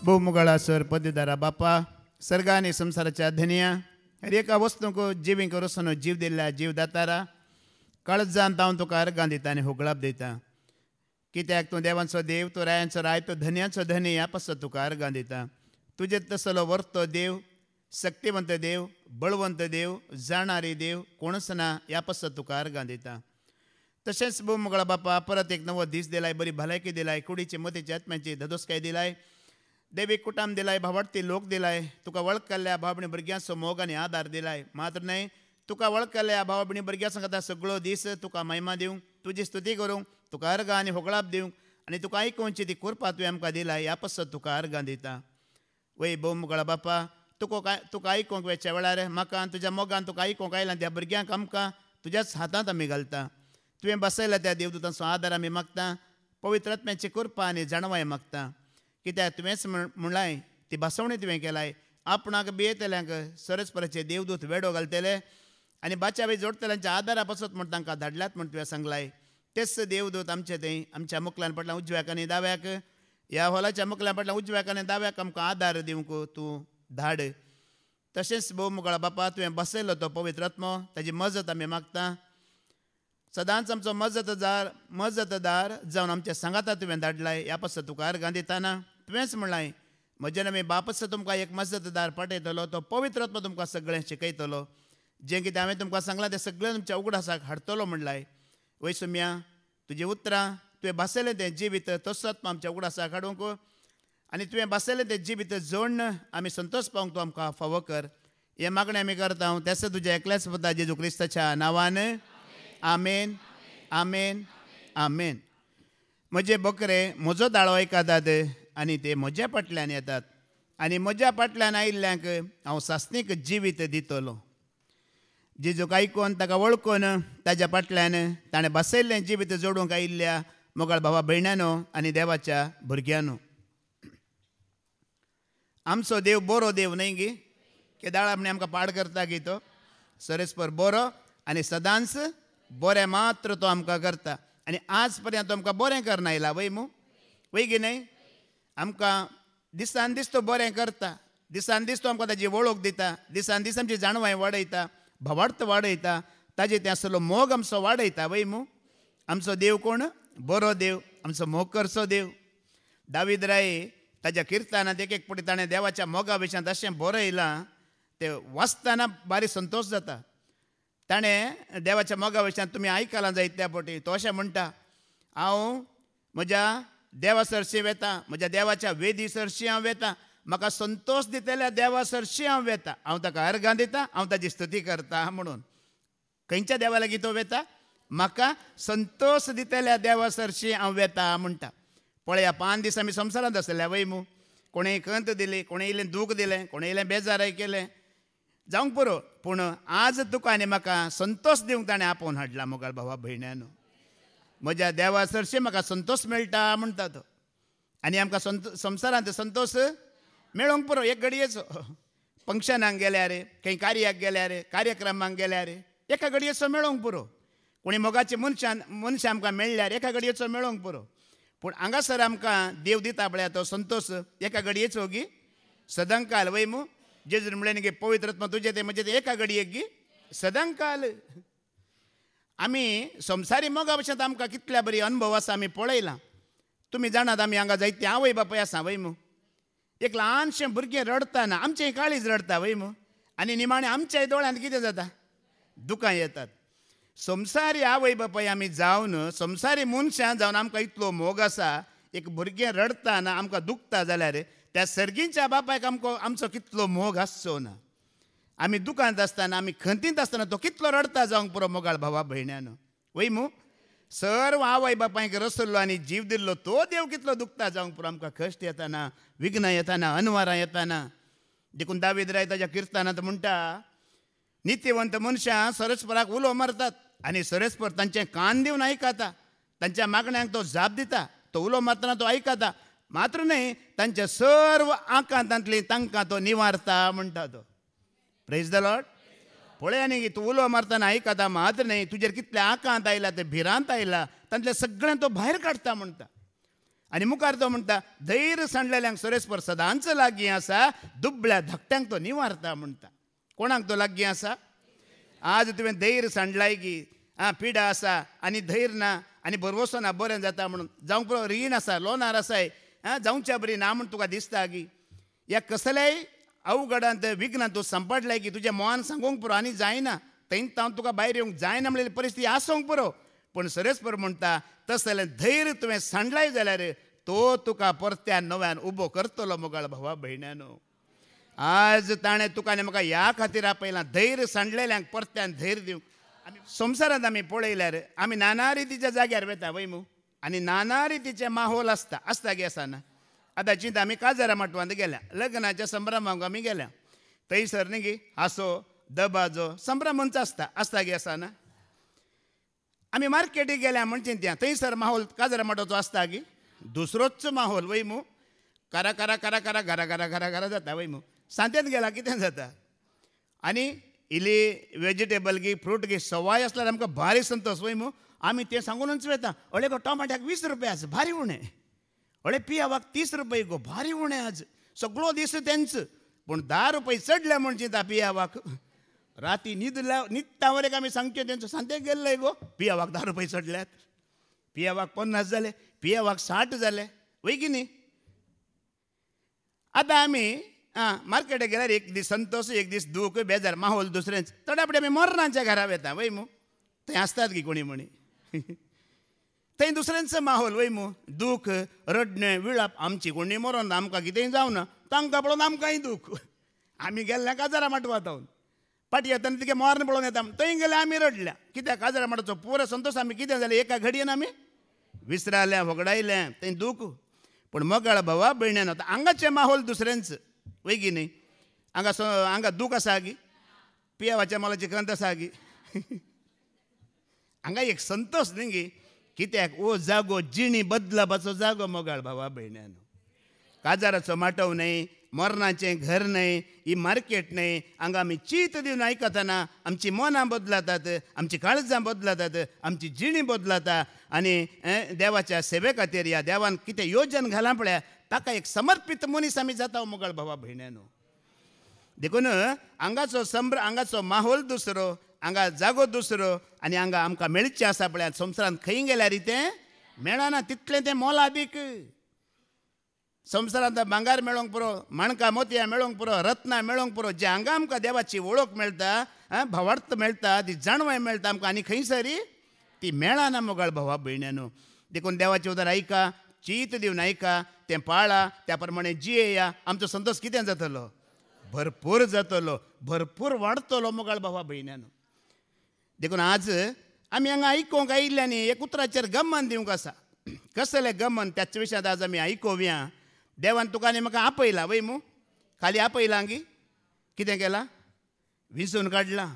भूमुगळासर पदवीदारा बापा सर्गा आणि संसाराच्या धनिया हर एका वस्तूक जिवींक रोसन जीव दिल्ल्या जीवदातारा काळजान तावन तुका अर्गां दिता आनी होगळाप दिता कित्याक तूं देवांचो देव तूं रायांचो राय तो धन्याचो धनी ह्या पासत तुका अर्गां दिता तुजे तसलो वर्तो देव शक्तिवंत देव बळवंत देव जाणारी देव कोणच ना ह्या पासत तुका अर्गां दिता तशेंच भूमुगळा बापा परत एक नवो दीस दिलाय बरी भलायकी दिलाय कुडीची मतीची आत्म्याची धदोसकाय दिलाय दैवीक कुटुंब दिलाय भावार्थी लोक दिलाय तुका वळखल्या भावबणी भुरग्यांचो मोग आनी आदार दिलाय मात्र न्हय तुका वळखल्या भावबणी भुरग्यां सांगता सगळो दीस तुका महिमा दिवंक तुजी स्तुती करूंक तुका अर्गां आनी होगळाप दिवंक आनी तुका आयकुची ती कृपा तुवें आमकां दिलाय ह्या पासत तुका अर्गां दिता वय भूमुगळा बापा तुका आयकूंक वेच्या वेळार म्हाका तुज्या मोगान तुका आयकूंक आयलां त्या भुरग्यांक आमकां तुज्याच हातांत आमी घालता तुवें बसयला त्या देवदूतांचो आदार आमी मागता पवित्र आत्म्याची कृपा आनी जाणवाय मागता कित्याक तुवेंच म्हणलाय ती भासवणी तुवें केलाय आपणाक भियेतल्यांक सरस्पराचे देवदूत वेडो घालतले आनी बाच्यावे जोडतल्यांच्या आदारा पासत म्हण तांकां धाडल्यात म्हण तुवें सांगलाय तेच देवदूत आमचे थंय आमच्या मुखल्यान फाटल्यान उजव्याक आनी दाव्याक ह्या हॉलाच्या मुखल्यान फाटल्यान उजव्याक आनी दाव्याक आमकां आदार दिवंक तूं धाड तशेंच भूमुगळा बापा तुवें बसयलो तो पवित्र आत्मो ताजी मजत आमी मागता सदांच आमचो मजतदार जावन आमच्या सांगाता तुवें धाडलाय ह्या पासत तुका अर्गां दिताना तुवेंच म्हणलाय म्हजे नवे बापस तुमकां एक मजतदार पाठयतलो तो पवित्र आत्मो तुमकां सगळें शिकयतलो जें कितें हांवें तुमकां सांगलां तें सगळें तुमच्या उगडासाक हाडटलो म्हणलाय वय सुम्या तुजीं उतरां तुवें बसयलें तें जिवीत तसो आत्मा आमच्या उगडासाक हाडूंक आनी तुवें बसयलें तें जिवीत जोडन आमी संतोश पावंक तूं आमकां फावो कर हें मागणें आमी करता हांव तेच तुज्या एकल्याच पुता जेजू क्रिस्ताच्या नांवान आमेन आमेन आमेन म्हजे बकरे म्हजो दाळो आयकतात आनी ते म्हज्या फाटल्यान येतात आनी म्हज्या फाटल्यान आयिल्ल्यांक हांव सासणीक जिवीत दितलो जेजूक आयकून ताका वळखून ताच्या फाटल्यान ताणें बसयल्लें जिवीत जोडूंक आयिल्ल्या मोगाळ भावा भयणांनो आनी देवाच्या भुरग्यांनो आमचो देव बरो देव न्हय गी केदाळ म्हणे आमकां पाड करता गी तो सरस्पर बरो आनी सदांच बरें मात्र तो आमकां करता आनी आज पर्यंत तो आमकां बरें करना आयला वय मू वय गी न्हय आमकां दिसान दीस तो बरें करता दिसान दीस तो आमकां ताजी वळख दिता दिसान दीस आमची जाणवाय वाडयता भावार्थ वाडयता ताजे तें आसलो मोग आमचो वाडयता वय मू आमचो देव कोण बरो देव आमचो मोग करचो देव दावीद राय ताच्या किर्तनांत एक फावटी ताणें देवाच्या मोगा विशयान तशें बरयलां तें वाचतना बारी संतोश जाता ताणें देवाच्या मोगा विशयान तुमी आयकलां जायत्या फावटी तो अशें म्हणटा हांव म्हज्या देवा सरशी वेता म्हज्या देवाच्या वेदी सरशी हांव वेता म्हाका संतोश दितल्या देवा सरशी हांव वेता हांव ताका अर्गां दिता हांव ताजी स्तुती करता म्हणून खंयच्या देवा लागीं तो वेता म्हाका संतोश दितल्या देवा सरशी हांव वेता म्हणटा पळया 5 दीस आमी संवसारांत आसल्या वय मू कोणेंय खंत दिली कोणें इल्लें दूख दिलें कोणें इल्लें बेजाराय केलें जावंक पुरो पूण आज तुका आनी म्हाका संतोश दिवंक ताणें आपोवन हाडला मोगाळ भावा भयण्यानो म्हज्या देवा सरशी म्हाका संतोश मेळटा म्हणटा तो आनी आमकां संवसारांत संतोश मेळोंक पुरो एक घडयेचो फंक्शनाक गेल्यार खंय कार्याक गेल्यार कार्यक्रमाक गेल्यार एका घडयेचो मेळोंक पुरो कोणी मोगाचे मनशां आमकां मेळ्ळ्यार एका घडयेचो मेळोंक पुरो पूण हांगासर आमकां देव दिता पळय तो संतोश एका घडयेचो गी सदांकाल वय मू जेजून म्हणलें गे पवित्र आत्मा तुजें तें म्हजें तें एका घडयेक गी सदांकाल आमी संवसारी मोगा भशेन आमकां कितल्या बरी अनुभव आसा आमी पळयलां तुमी जाणात आमी हांगा जायते आवय बापूय आसा वय मू एक ल्हानशें भुरगें रडटाना आमचें काळीज रडटा वय मू आनी निमाणें आमच्याय दोळ्यांत कितें जाता दुकां येतात संवसारी आवय बापूय आमी जावन संवसारी मनशां जावन आमकां इतलो मोग आसा एक भुरगें रडटाना आमकां दुखता जाल्यार त्या सर्गीच्या बापायक आमचो कितलो मोग आसचो ना आमी दुकांत आसतना आमी खंतींत आसतना तो कितलो रडता जावंक पुरो मोगाळ भावा भयण्यानो वय मू सर्व आवय बापायक रसल्लो आनी जीव दिल्लो तो देव कितलो दुखता जावंक पुरो आमकां कश्ट येताना विघ्नां येताना अनवरां येताना देखून दावीद राय ताच्या किर्तनांत म्हणटा नित्यवंत मनशां सरस्पराक उलो मारतात आनी सरस्पर तांचें कान दिवन आयकता तांच्या मागण्यांक तो जाप दिता तो उलो मारतना तो आयकता मात्र न्हय तांच्या सर्व आकांतांतली तांकां तो निवारता म्हणटा तो प्रेज द लॉर्ड पळय न्ही तूं उलो मारतना आयकता मात्र न्हय तुजेर कितले आकांत आयला ते भिरांत आयला तांतले सगळें तो भायर काडटा म्हणटा आनी मुखार तो म्हणटा धैर्य सांडलेल्यांक सरेस्पर सदांच लागीं आसा, दुबळ्या धाकट्यांक तो निवारता म्हणटा. कोणाक तो लागीं आसा? आज तुवें धैर्य सांडलाय की पिडा आसा आनी धैर्य ना आनी बरवसो ना बरें जाता म्हणून, जावंक पुरो रीण आसा, लोनार आसाय, जावच्या बरी ना म्हूण तुका दिसता की ह्या कसल्याय अवघडांत विघ्नांत तूं संपटलाय की तुज्या मोहान सांगूंक पुरो आनी जायना, थंय तावन तुका भायर येवंक जायना म्हणलेली परिस्थिती आसूंक पुरो. पूण सरेस्पर म्हणटा तस जाल्यार धैर्य तुवें सांडलाय जाल्यार तो तुका परत्यान नव्यान उबो करतलो मोगाळ भावा भयण्यानो. आज ताणें तुका आनी म्हाका ह्या खातीर आपयलां धैर्य सांडलेल्यांक परत्यान धैर्य दिवंक. संवसारांत आमी पळयल्यार आमी नाना रितीच्या जाग्यार वेता वय मू, आनी नाना रितीचे माहोल आसता गे आसना. आतां चिंता आमी काजारा माटवांत गेल्या, लग्नाच्या संभ्रमांक आमी गेल्या, थंयसर न्ही गे हांसो दबाजो संभ्रमच आसता गे आसना. आमी मार्केटीक गेल्या म्हणचे त्या थंयसर माहोल काजारा माटोचो आसता गी दुसरोच माहोल वय मू. करा करा करा करा घरा घरा घरा घरा जाता वय मू. सांतेंत गेला कितें जाता. आनी इली वेजिटेबल गी फ्रूट गी सवाय आसल्यार आमकां भारी संतोश वय मू. आमी तें सांगूनच वेता, अळे गो टोमाट्याक 20 रुपया आसा भारी उणें, अळे पियावाक 30 रुपया गो भारी उणें आज, सगळो दीस तेंच. पूण 10 रुपया चडले म्हण चिंता पियावाक. राती न्हिदता वरेक आमी सांगचे तेंचो सांतेक गेल्ले गो पियावाक 10 रुपया चडल्यात, पियावाक 50 जाले, पियावाक 60 जाले वय की न्ही. आतां आमी मार्केटाक गेल्यार एक दीस संतोष, एक दीस दूख, बेजार माहोल दुसरेंच. थोड्या आमी मरणाच्या घरा वेता वय मू. थंय आसतात की कोणी म्हणी थंय दुसऱ्यांचो माहोल वय मू. दूख रडणें विळाप, आमची कोणी मरोन ना, आमकां कितेंय जावना, तांकां पळोवन आमकांय दूख. आमी गेल्ल्या काजारा माटवा तावन पाटी येताना तिगे मोर्न पळोवन येता, थंय गेल्यार आमी रडल्या. कित्याक काजारा माटोचो पुरो संतोश आमी कितें जालें एका घडयेन आमी विसराल्या, वगडायल्या, थंय दूख. पूण मोगाळ भावा भयण्यान आतां हांगाचें माहोल दुसऱ्यांच वय की न्ही. हांगा दूख आसा गी, पियावाच्या मोलाची खंत आसा गी हांगा एक संतोष न्ही गी. कित्याक ओ जागो जिणी बदलापाचो जागो मोगाळ भावा भयण्यान. काजाराचो माटव न्हय, मरणाचें घर न्हय, ही मार्केट न्हय. हांगा आमी चीत दिवन आयकतना आमची मनां बदलातात, आमची काळजां बदलातात, आमची जिणी बदलाता. आनी देवाच्या सेवे खातीर ह्या देवान कितें योजन घालां पळया ताका एक समर्पीत मनीस आमी जाता मोगाळ भावा भयण्यानो. देखून हांगाचो माहोल दुसरो, हांगा जागो दुसरो, आनी हांगा आमकां मेळचें आसा पळय संवसारांत खंय गेल्यार तें मेळना. तितलें तें मोलादीक. संवसारांत भांगार मेळोंक पुरो, माणकां मोतयां मेळोंक पुरो, रत्नां मेळोंक पुरो, जे हांगा आमकां देवाची वळख मेळटा, भावार्थ मेळटा, ती जाणवाय मेळटा आमकां आनी खंयसरी ती मेळना मोगाळ भावा भयण्यानो. देखून देवाचें उतर आयका, चीत दिवन आयका, तें पाळा, त्या प्रमाणे जियेया. आमचो संतोष कितें जातलो? भरपूर जातलो, भरपूर वाडतलो मोगाळ भावा भयण्यानो. देखून आज आमी हांगा आयकोंक आयिल्ल्यांनी एक उतराचेर गम्मन दिवंक आसा. कसलें गम्मन त्याच्या विशयांत आज आमी आयकोवया. देवान तुका आनी म्हाका आपयला वय मू. खाली आपयलां गी कितें केलां? विंचून काडलां.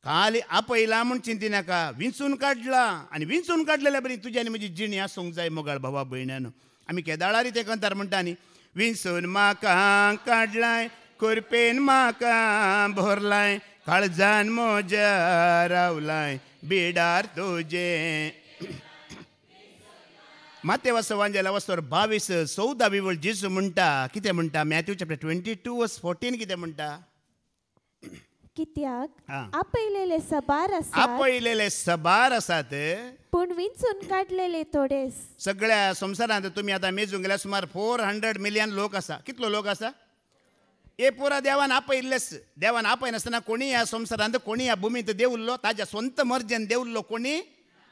खाली आपयलां म्हूण चिंतिनाका, विंचून काडलां. आनी विंचून काडलेल्या बरी तुजी आनी म्हजी जिणी आसूंक जाय मोगाळ भावा भयण्यानो. आमी केदाळारी ते कंतार म्हणटा न्ही, विंचून म्हाका काडलाय, खुरपेन म्हाका भरलाय, काळजान म्हज्या रावलाय, बिडार तुजें. मातेव वांजेला वस्तर 22:14 वळ जेजू म्हणटा, कितें म्हणटा? मॅथ्यू चॅप्टर 22:14 कितें म्हणटा? कित्याक आपयलेले सबार आसात पूण विंचून काडलेले थोडेच. सगळ्या संवसारांत तुमी आतां मेजूंक गेल्यार सुमार 400 मिलियन लोक आसा. कितलो लोक आसा? हे पुरा देवान आपयल्लेच. देवान आपयनासतना कोणी ह्या संवसारांत, कोणी ह्या भुमींत देवल्लो, ताज्या स्वंत मर्जेन देवल्लो कोणी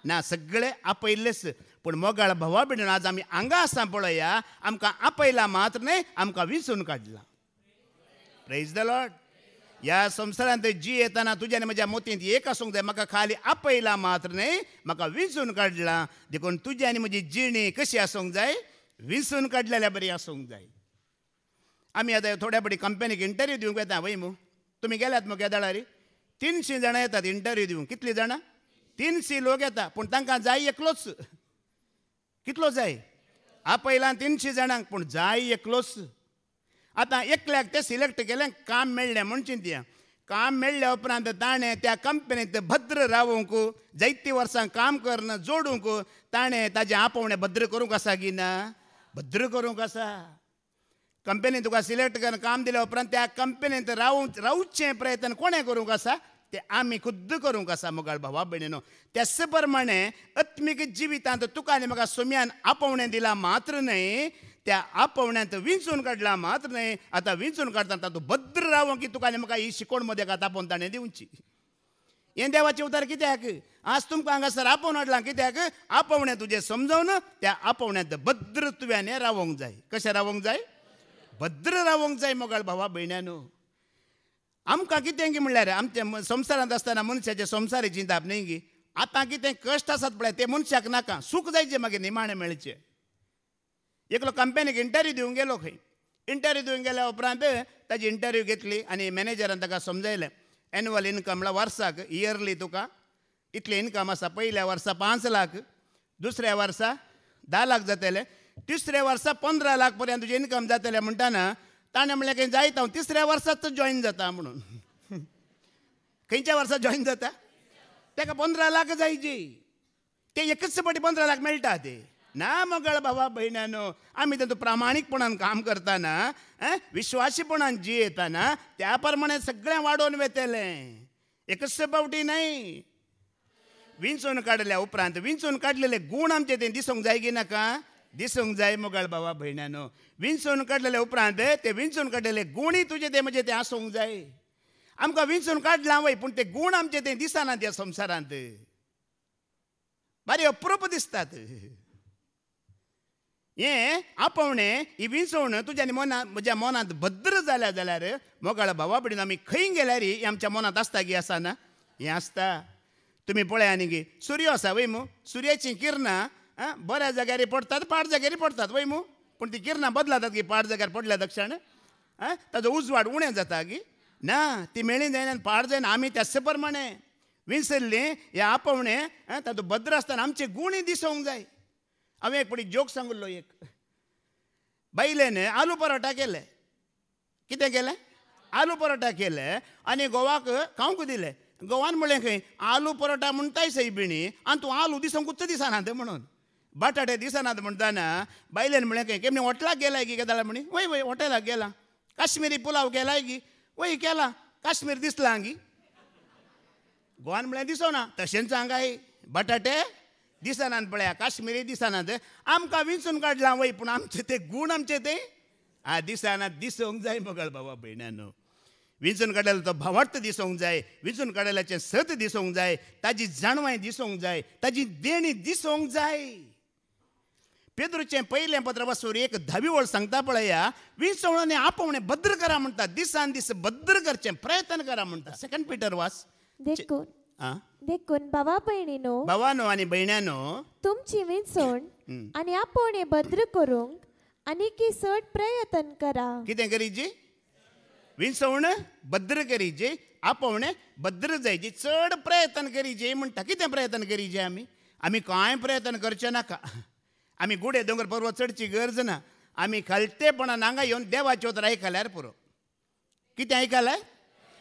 ना, सगळे आपयल्लेच. पूण मोगाळ भावा भयण आज आमी हांगा आसा पळया, आमकां आपयला मात्र न्हय, आमकां विंचून काडला. Praise the Lord. ह्या संवसारांत जी येताना तुज्या आनी म्हज्या मोतींत एक आसूंक जाय. म्हाका खाली आपयला मात्र न्हय, म्हाका विंचून काडला. देखून तुजी आनी म्हजी जिणी कशी आसूंक जाय? विंचून काडलेल्या बरी आसूंक जाय. आमी आतां थोड्या बडी कंपनीक इंटरव्यू दिवंक येता वय मू. तुमी गेल्यात मग केदाळारी? 300 जाणां येतात इंटरव्यू दिवंक. कितलीं जाणां? 300 लोक येता. पूण तांकां जाय एकलोच. कितलो जाय? आपयला 300 जाणांक, पूण जाय एकलोच. आतां एकल्याक ते सिलेक्ट केलें, काम मेळ्ळें म्हण चिंतया. काम मेळ्ळ्या उपरांत ताणें त्या कंपनींत भद्र रावूंक जायतीं वर्सां काम करून जोडूंक ताणें ताजें आपोवणें भद्र करूंक आसा की ना? भद्र करूंक आसा. कंपनीन तुका सिलेक्ट करून काम दिल्या उपरांत त्या कंपनींत रावचें प्रयत्न कोणें करूंक आसा? ते आमी खुद्द करूंक आसा मोगाळ भावा भयणीनो. त्याच प्रमाणे आत्मीक जिवितांत तुका आनी म्हाका सोम्यान आपोवणें दिलां मात्र न्हय, त्या आपोवण्यांत विंचून काडलां मात्र न्हय, आतां विंचून काडटा तातूंत भद्र रावूंक की तुका आनी म्हाका ही शिकोण मदें तापोवन ताणें दिवची. हें देवाचें उतर कित्याक? आज तुमकां हांगासर आपोवन हाडलां कित्याक? आपोवणें तुजें समजोवन त्या आपोवण्यांत भद्र तुवें रावोंक जाय. कशें रावोंक जाय? भद्र रावोंक जाय मोगाळ भावा भयण्यानो. आमकां कितें गी म्हणल्यार आमच्या संवसारांत आसतना मनशाचे संवसारी चिंताप न्ही गी. आतां कितें कश्ट आसात पळय ते मनशाक नाका, सूख जायचें मागीर निमाणें मेळचें. एकलो कंपनीक इंटरव्यू दिवंक गेलो खंय. इंटरव्यू दिवंक गेल्या उपरांत ताजी इंटरव्यू घेतली आनी मॅनेजरान ताका समजयलें एन्युअल इनकम म्हणल्यार वर्साक इयरली तुका इतलें इनकम आसा. पयल्या वर्सा 5 लाख, दुसऱ्या वर्सा 10 लाख जातले, तिसऱ्या वर्सा 15 लाख पर्यंत तुजें इनकम जातलें म्हणटाना ताणें म्हणलें खंय जायत हांव तिसऱ्या वर्साच जॉईन जाता म्हणून. खंयच्या वर्सा जॉईन जाता? ताका 15 लाख जायची. ते एकच फावटी 15 लाख मेळटा ते ना मोगाळ भावा भयण्यानो. आमी तातूंत प्रामाणीकपणान काम करतना विश्वासीपणान जियेतना त्या प्रमाणे सगळें वाडोवन वेतलें. एकच फावटी न्हय. विंचून काडल्या उपरांत विंचून काडलेले गूण आमचे ते दिसूंक जाय की नाका? दिसूंक जाय मोगाळ भावा भयण्यानो. विंचून काडलेल्या उपरांत ते विंचून काडलेले गुणूय तुजे ते म्हणजे ते आसूंक जाय. आमकां विंचून काडलां वय पूण ते गूण आमचे ते दिसना त्या संवसारांत. बरे अप्रूप दिसतात. हें आपोवणें ही विंचवण तुज्या म्हज्या मनांत भद्र जाल्या जाल्यार मोगाळ भावा भयणीनो आमी खंय गेल्यार ही आमच्या मनांत आसता की आसना? हें आसता. तुमी पळया न्ही गे सूर्य आसा वय मू. सुर्याचीं किरणां बऱ्या जाग्यार पडटात, पाड जाग्यार पडटात वय मू. पूण ती किरणां बदलातात की पाड जाग्यार पडल्या दक्षण ताजो उजवाड उणें जाता की ना? ती मेळ्ळी जायना आनी पाड जायना. आमी त्याच प्रमाणे विंचरलीं हें आपोवणें तातूंत भद्र आसतना आमचे गुणूय दिसूंक जाय. हांवें एक पटी जोक सांगुल्लो. एक बायलेन आलू परोठा केले. कितें केलें? आलू परोठा केले आनी घोवाक खावंक दिले. घोवान म्हणलें खंय आलू परोठा म्हणटाय सैबिणी आनी तूं आलू दिसूंकूच दिसनात म्हणून. बटाटे दिसनात म्हणटाना बायलेन म्हणलें खंय केन्ना हॉटेलाक गेलाय की केदाळ म्हणी. वय वय हॉटेलाक गेला. काश्मिरी पुलाव केलाय की? वय केला. काश्मीर दिसला गी. घोवान म्हणलें दिसना. तशेंच सांगाय बटाटे दिसनात पळया, काश्मिरी दिसनात. आमकां विंचून काडलां वय पूण आमचे ते गूण आमचे ते दिसनात. दिसूंक जाय मोगाळ भावा भयण्यानो. विंचून काडलेलो तो भावार्थ दिसूंक जाय. विंचून काडलेल्याचें सत दिसूंक जाय. ताजी जाणवाय दिसूंक जाय. ताजी देणी दिसूंक जाय. पेद्रूचें पयलें पत्र वाचून 10वी ओळ सांगता पळया विंचवण आनी आपोवणें भद्र करा म्हणटा. दिसान दीस भद्र करचें प्रयत्न करा म्हणटा. 2 पीटर वाच. देखून भावा भयणीनो, भावानो आनी भयण्यानो, तुमची विंचवण आनी आपोवणें भद्र करूंक आनीकी चड प्रयत्न करा. कितें करीची? विंचवण भद्र करीची, आपोवणें भद्र जायची, चड प्रयत्न करीचे म्हणटा. कितें प्रयत्न करीचे? आमी कांय प्रयत्न करचे नाका. आमी गुडे दोंगर पर्वत चडची गरज ना. आमी खालतेपणान हांगा येवन देवाचें उतर आयकल्यार पुरो. कितें आयकलाय?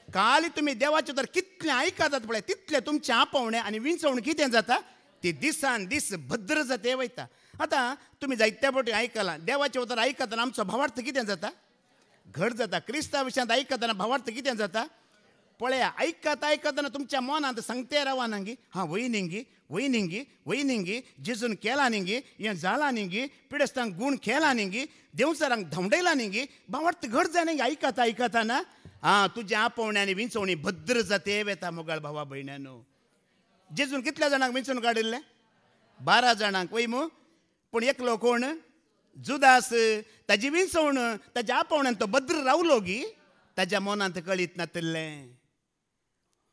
खाली तुमी देवाचें उतर कितलें आयकतात पळय तितलें तुमचें आपोवणें आनी विंचवण कितें जाता ती दिसान दीस भद्र जाते वयता. आतां तुमी जायत्या फावटी आयकलां देवाचें उतर आयकतना आमचो भावार्थ कितें जाता? घट जाता. क्रिस्तांव विशयांत आयकतना भावार्थ कितें जाता? पळया आयकतना तुमच्या मनांत सांगते रावा न्ही हां वयनिंगी वयनिंगी वयनिंगी जेजून केला न्ही हें जालां न्ही पिडेस्तांक गूण केला न्ही देवचारांक धांवडयला न्ही भावार्थ घट जाय न्ही आयकतना हां तुज्या आपोवण्यांनी विंचवणी भद्र जाते वेता मोगाळ भावा भयण्यानो. जेजून कितल्या जाणांक विंचून काडिल्ले? 12 जाणांक वय मू. पूण एकलो कोण? जुदास. ताजी विंचवण ताज्या आपोवण्यान तो भद्र रावलो गी ताज्या मनांत कळीत नातलें.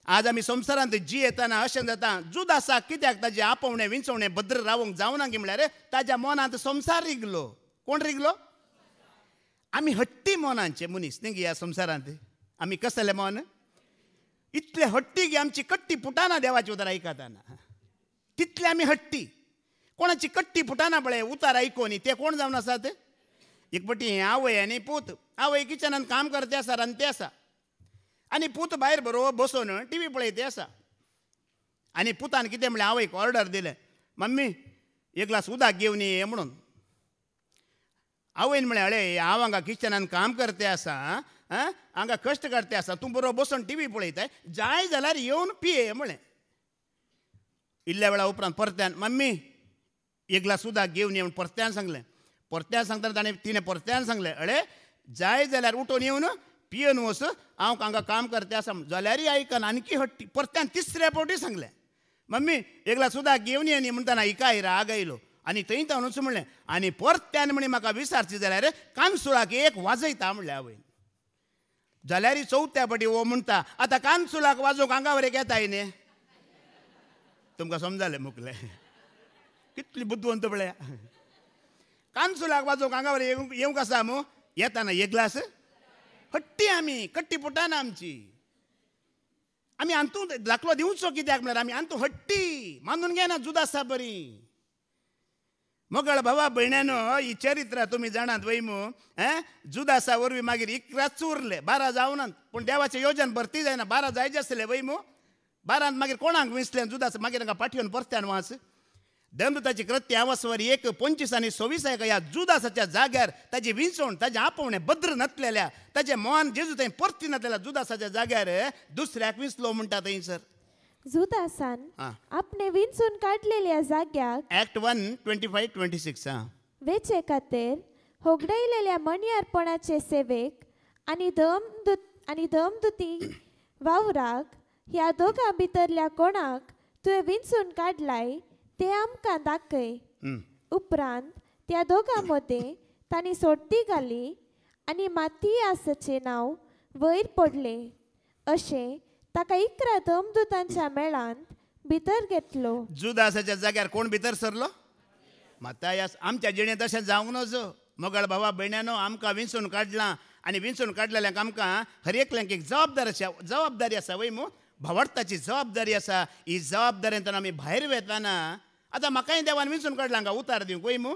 आज आमी संवसारांत जियेतना अशें जाता जुदासाक कित्याक ताजें आपोवणें विंचवणें भद्र रावूंक जावना गी म्हळ्यार ताज्या मनांत संवसार रिगलो. कोण रिगलो? आमी हट्टी मनांचे मनीस न्ही गे ह्या संवसारांत. आमी कसले मन? इतले हट्टी गे आमची कट्टी फुटाना देवाचें उतर आयकतना. तितले आमी हट्टी. कोणाची कट्टी फुटाना पळय उतार आयकोनी ते कोण जावन आसात? एक पटी आवय आनी पूत. आवय किचनांत काम करते आसा रांदते आसा आनी पूत भायर बरोबर बसून टी व्ही पळयते आसा. आनी पुतान कितें म्हणलें, आवयक ऑर्डर दिलें, मम्मी एक ग्लास उदक घेवन ये म्हणून. आवयन म्हळें, अळे हांव हांगा किचनान काम करते आसा, हांगा कश्ट करते आसा, तूं बरोबर बसून टी व्ही पळयताय, जाय जाल्यार येवन पिये म्हळें. इल्ल्या वेळा उपरांत परत्यान, मम्मी एक ग्लास उदक घेवन ये म्हण परत्यान सांगलें. परत्यान सांगतना तिणें परत्यान सांगलें, अळे जाय जाल्यार उठून येवन पियन वच, हांव हांगा काम करते आसा. जाल्यारय आयकन आनकी हट्टी परत्यान तिसऱ्या फावटी सांगलें, मम्मी एक ग्लास उदक घेवन ये न्ही म्हणटाना हिकाय राग आयलो. आनी थंय तावनूच म्हणलें, आनी परत्यान म्हणे म्हाका विचारचें जाल्यार कानसुळाक एक वाजयता म्हणलें आवय. जाल्यार चवथ्या फावटी वो म्हणटा, आतां कानसुळाक वाजोवंक हांगा वरें येताय न्ही. तुमकां समजालें मुकलें, कितली बुद्धवंत पळया. कानसुलाक वाजोवंक हांगा वरें येवंक आसा मू, येताना एक ग्लास हट्टी आमी, कट्टी पुटाना आमची. आमी आंतू दाखलो दिवचो कित्याक म्हळ्यार आमी आंतू हट्टी, मानून घेना जुदासा बरी. मोगळ भावा भयण्यानो, ही चरित्र तुमी जाणात वय मू. जुदासा वरवीं मागीर 11 उरले, 12 जावनात. पूण देवाचें योजन भरती जायना, 12 जायचे आसले वय मू. 12 मागीर कोणाक विसलें जुदास, मागीर तांकां पाठयवन परत्यान वाच. दंडुताची कृत्य 25 आनी 26 ह्या जुदासाच्या जाग्यार ताची विंचवण, ताजें आपोवणें भद्र नतलेल्या, ताचें मन जेजू थंय परती नतलेल्या जुदासाच्या जाग्यार दुसऱ्याक विंचलो म्हणटा थंयसर. जुदासान आपणे विंचून काडलेल्या जाग्याक ऍक्ट 1:25-26 वेचे खातीर होगडयलेल्या मणियारपणाचे सेवेक आनी धमदुती वावराक ह्या दोगां भितरल्या कोणाक तुवें विंचून काडलाय ते आमकां दाखय. उपरांत त्या दोगां मदें तांणी सोडती घाली आनी मातियासाचें नांव वयर पडलें. अशें ताका 11 धमदुतांच्या मेळांत भितर घेतलो. जुदासाच्या जाग्यार कोण भितर सरलो? मातियास. आमच्या जिणेंत तशें जावंक नजो. मोगळ भावा भयण्यानो, आमकां विंचून काडलां आनी विंचून काडलेल्यांक आमकां हर एकल्यांक एक जबाबदारी आसा वय मू. भावार्थाची जबाबदारी आसा. ही जबाबदारेंतल्यान आमी भायर वेताना, आतां म्हाकाय देवान विंचून काडलां हांगा उतार दिवंक वय मू.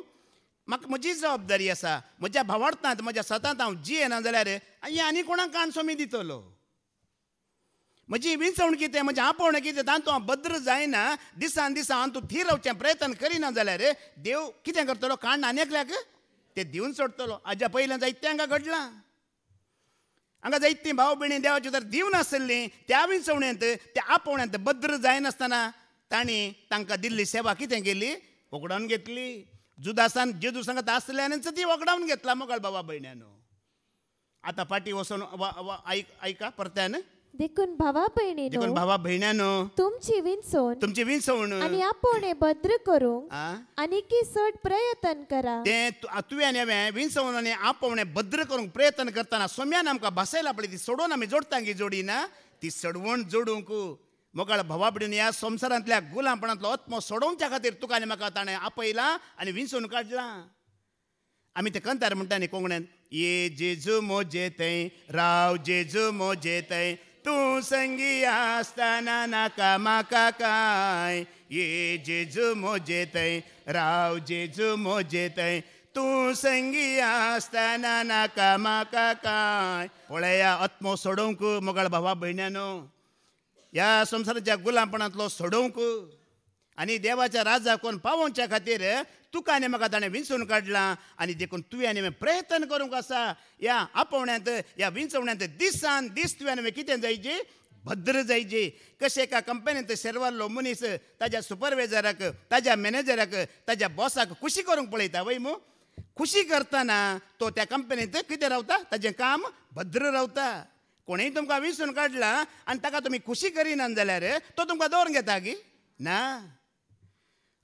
म्हाका म्हजी जबाबदारी आसा. म्हज्या भावार्थांत म्हज्या सतांत हांव जियेना जाल्यार आनी कोणाक काणसो दितलो. म्हजी विंचवण कितें, म्हजें आपोवणें कितें, तांतू हांव भद्र जायना. दिसान दिसा हांव तूं थीर रावचें प्रयत्न करिना जाल्यार देव कितें करतलो? काण आनी एकल्याक ते दिवन सोडटलो. हाज्या पयल्यान जायतें हांगा घडलां. हांगा जायतीं भाव भयणी देवाची तर दिवन आसलीं, त्या विंचवणेंत त्या आपोवण्यांत भद्र जायनासतना तांणी तांकां दिल्ली सेवा कितें केली? वगडावन घेतली. जुदासान जेजू सांगत आसल्यानच ती वगडावन घेतला. मोगळ भावा भयण्यानो, आतां फाटीं वचून आयका परत्यान. देखून भावा भयण्यानो, तुमची विंचवण आनी आपोवणें भद्र करूंक आनीकी चड प्रयत्न करा. तें तुवें हांवें विंचवण आनी आपोवणें भद्र करूंक प्रयत्न करतना सोम्यान आमकां भासयला पळय, ती सोडून आमी जोडटांगी जोडिना, ती सडवण जोडूंक. मोगळ भावा भयण, ह्या संवसारांतल्या गुलामपणांतलो आत्मो सोडोवच्या खातीर तुका आनी म्हाका ताणें आपयलां आनी विंचून काडलां. आमी ते कंतार म्हणटा न्ही कोंकण्यान, ये जेजू मोजे थंय राव, जेजू मोजे थंय तूं संगी आसतना नाका म्हाका काय. ये जेजू मोजे थंय राव, जेजू मोजे थंय तूं संगी आसतना नाका म्हाका काय. पळया, आत्मो सोडोवंक मोगळ भावा भयण्यानो, ह्या संवसाराच्या गुलामपणांतलो सोडोवंक आनी देवाच्या राजा कोण पावोवच्या खातीर तुका आनी म्हाका ताणें विंचून काडलां. आनी देखून तुवें आनी प्रयत्न करूंक आसा. ह्या आपोवण्यांत, ह्या विंचवण्यांत दिसान दीस तुवें आनी कितें जायचें? भद्र जायचें. कशें एका कंपनींत शेरवाल्लो मनीस ताज्या सुपरवायझराक, ताज्या मॅनेजराक, ताज्या बॉसाक खुशी करूंक पळयता वय मू. खुशी करतना तो त्या कंपनींत कितें रावता? ताजें काम भद्र रावता. कोणीय तुमकां विंचून काडला आनी ताका तुमी खुशी करिनात जाल्यार तो तुमकां दवरून घेता गी ना.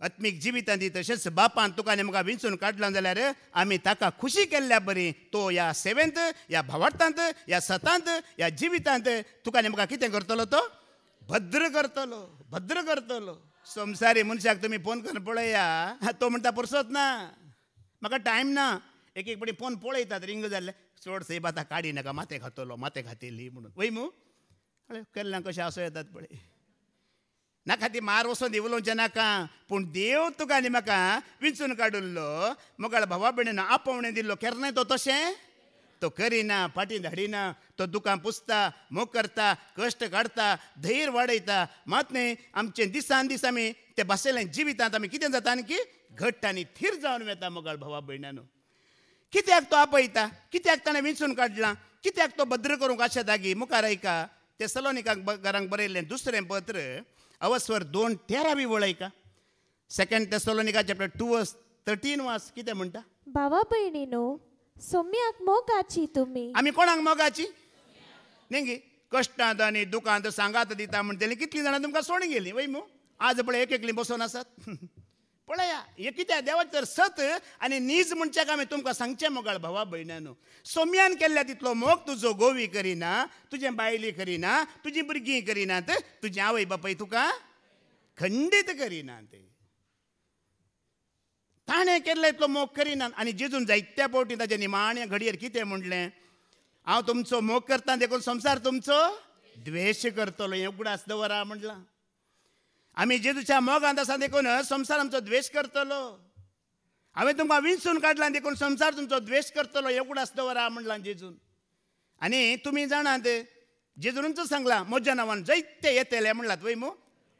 आत्मीक जिवितांत तशेंच बापान तुका आनी म्हाका विंचून काडलां जाल्यार आमी ताका खुशी केल्ल्या बरी. तो ह्या सेवेंत, ह्या भावार्थांत, ह्या सतांत, ह्या जिवितांत तुका आनी म्हाका कितें करतलो? तो भद्र करतलो. संवसारी मनशाक तुमी फोन करून पळया, तो म्हणटा पुरसत ना, म्हाका टायम ना. एक पाटी फोन पळयतात, रिंग जाल्ले, चड सेब आतां काडी नाका, माते खातेली म्हणून वय मू. केल्ल्यां कशें आसो येतात पळय. नाका ती मार वचोन दिवलोवचें नाका, पूण देव तुका आनी म्हाका विंचून काडुल्लो. मोगळ भावा भयणीन आपोवणें दिल्लो केन्नाय तो तो करिना फाटी धाडिना तो दुकान पुसता मोग करता कश्ट काढता धैर्य वाडयता मात न्ही आमचे दिसान दीस आमी ते बसयले जिवितांत आमी कितें जाता की घट्ट आनी थीर जावन वेता मोगाळ भावा भयणानो कित्याक तो आपयता कित्याक ताणें विंचून काडलां कित्याक तो भद्र करूंक आशा दागी मुखार ऐका ते सलोनिकांक घरांक बरयल्लें दुसरें पत्र अवस्वर 2:13 बी वळयका 2 Thessalonica chapter 2:13 वास कितें म्हणटा भावा भयणीनो सोम्याक मोगाची तुमी आमी कोणाक मोगाची न्ही कश्टांत आनी दुखांत सांगात दिता म्हणटली कितलीं जाणां तुमकां सोडून गेलीं वय मू आज पळय एक एकलीं बसून आसात पळया हे कित्याक देवाचें तर सत आनी नीज म्हणच्याक आमी तुमकां सांगचें मोगाळ भावा भयणानो सोम्यान केल्ल्या तितलो मोग तुजो गोवी करिना तुजे बायली करिना तुजी भुरगीं करिनात तुजे आवय बापाय तुका खंडीत करिनात ताणें केल्लो इतलो मोग करिना आनी जेजून जायत्या फावटी ताच्या निमाण्या घडयेर कितें म्हणलें हांव तुमचो मोग करता देखून संवसार तुमचो द्वेश करतलो हें उगडास दवरा म्हणलां आमी जेजूच्या मोगांत आसा देखून संवसार आमचो द्वेश करतलो हांवें तुमकां विंचून काडलां देखून संवसार तुमचो द्वेश करतलो हें उगडास दवरा म्हणलां जेजून आनी तुमी जाणात जेजूनच सांगलां म्हज्या नांवान जायते येतले म्हणलात वय मू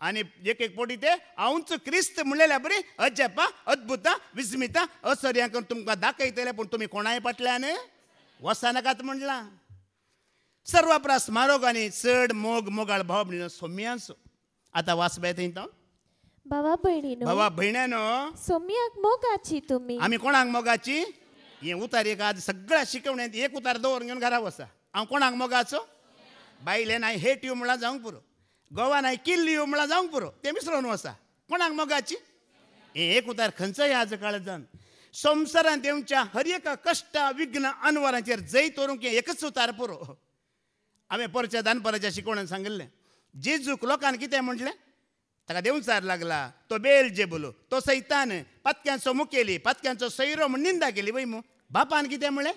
आनी एक एक फावटी ते हांवूच क्रिस्त म्हणलेल्या बरी अजपा अद्भुतां विस्मितां असर्यां करून तुमकां दाखयतले पूण तुमी कोणाय फाटल्यान वचनाकात म्हणलां सर्वप्रास म्हारग आनी चड मोग मोगाळ भाव भयणीनो सोम्यांचो आतां वाचबा येता भावा भयणीनो भावा भयणानो सोम्याक मोगाची तुमी आमी कोणाक मोगाची हें उतार एक आज सगळ्या शिकवण्यांत एक उतार दवरून घेवन घरा वचा हांव कोणाक मोगाचो बायलेन हांवें हेट यू म्हणल्यार जावंक पुरो गोवान हांवें किल्ल यू म्हणल्यार जावंक पुरो तें विसरून वचा कोणाक मोगाची हें एक उतार खंयचोय आज काळजान संवसारांत देवच्या हर एका कश्टा विघ्न अनवरांचेर जैत करूंक एकच उतार पुरो हांवें परच्या दानपराच्या शिकवण्यान सांगिल्लें जेजूक लोकांनी कितें म्हटलें ताका देंवचार लागला तो बेलजेबूल तो सैतान पत्क्यांचो मुखेली पत्क्यांचो सैरो म्हूण निंदा केली वय मू बापान कितें म्हणलें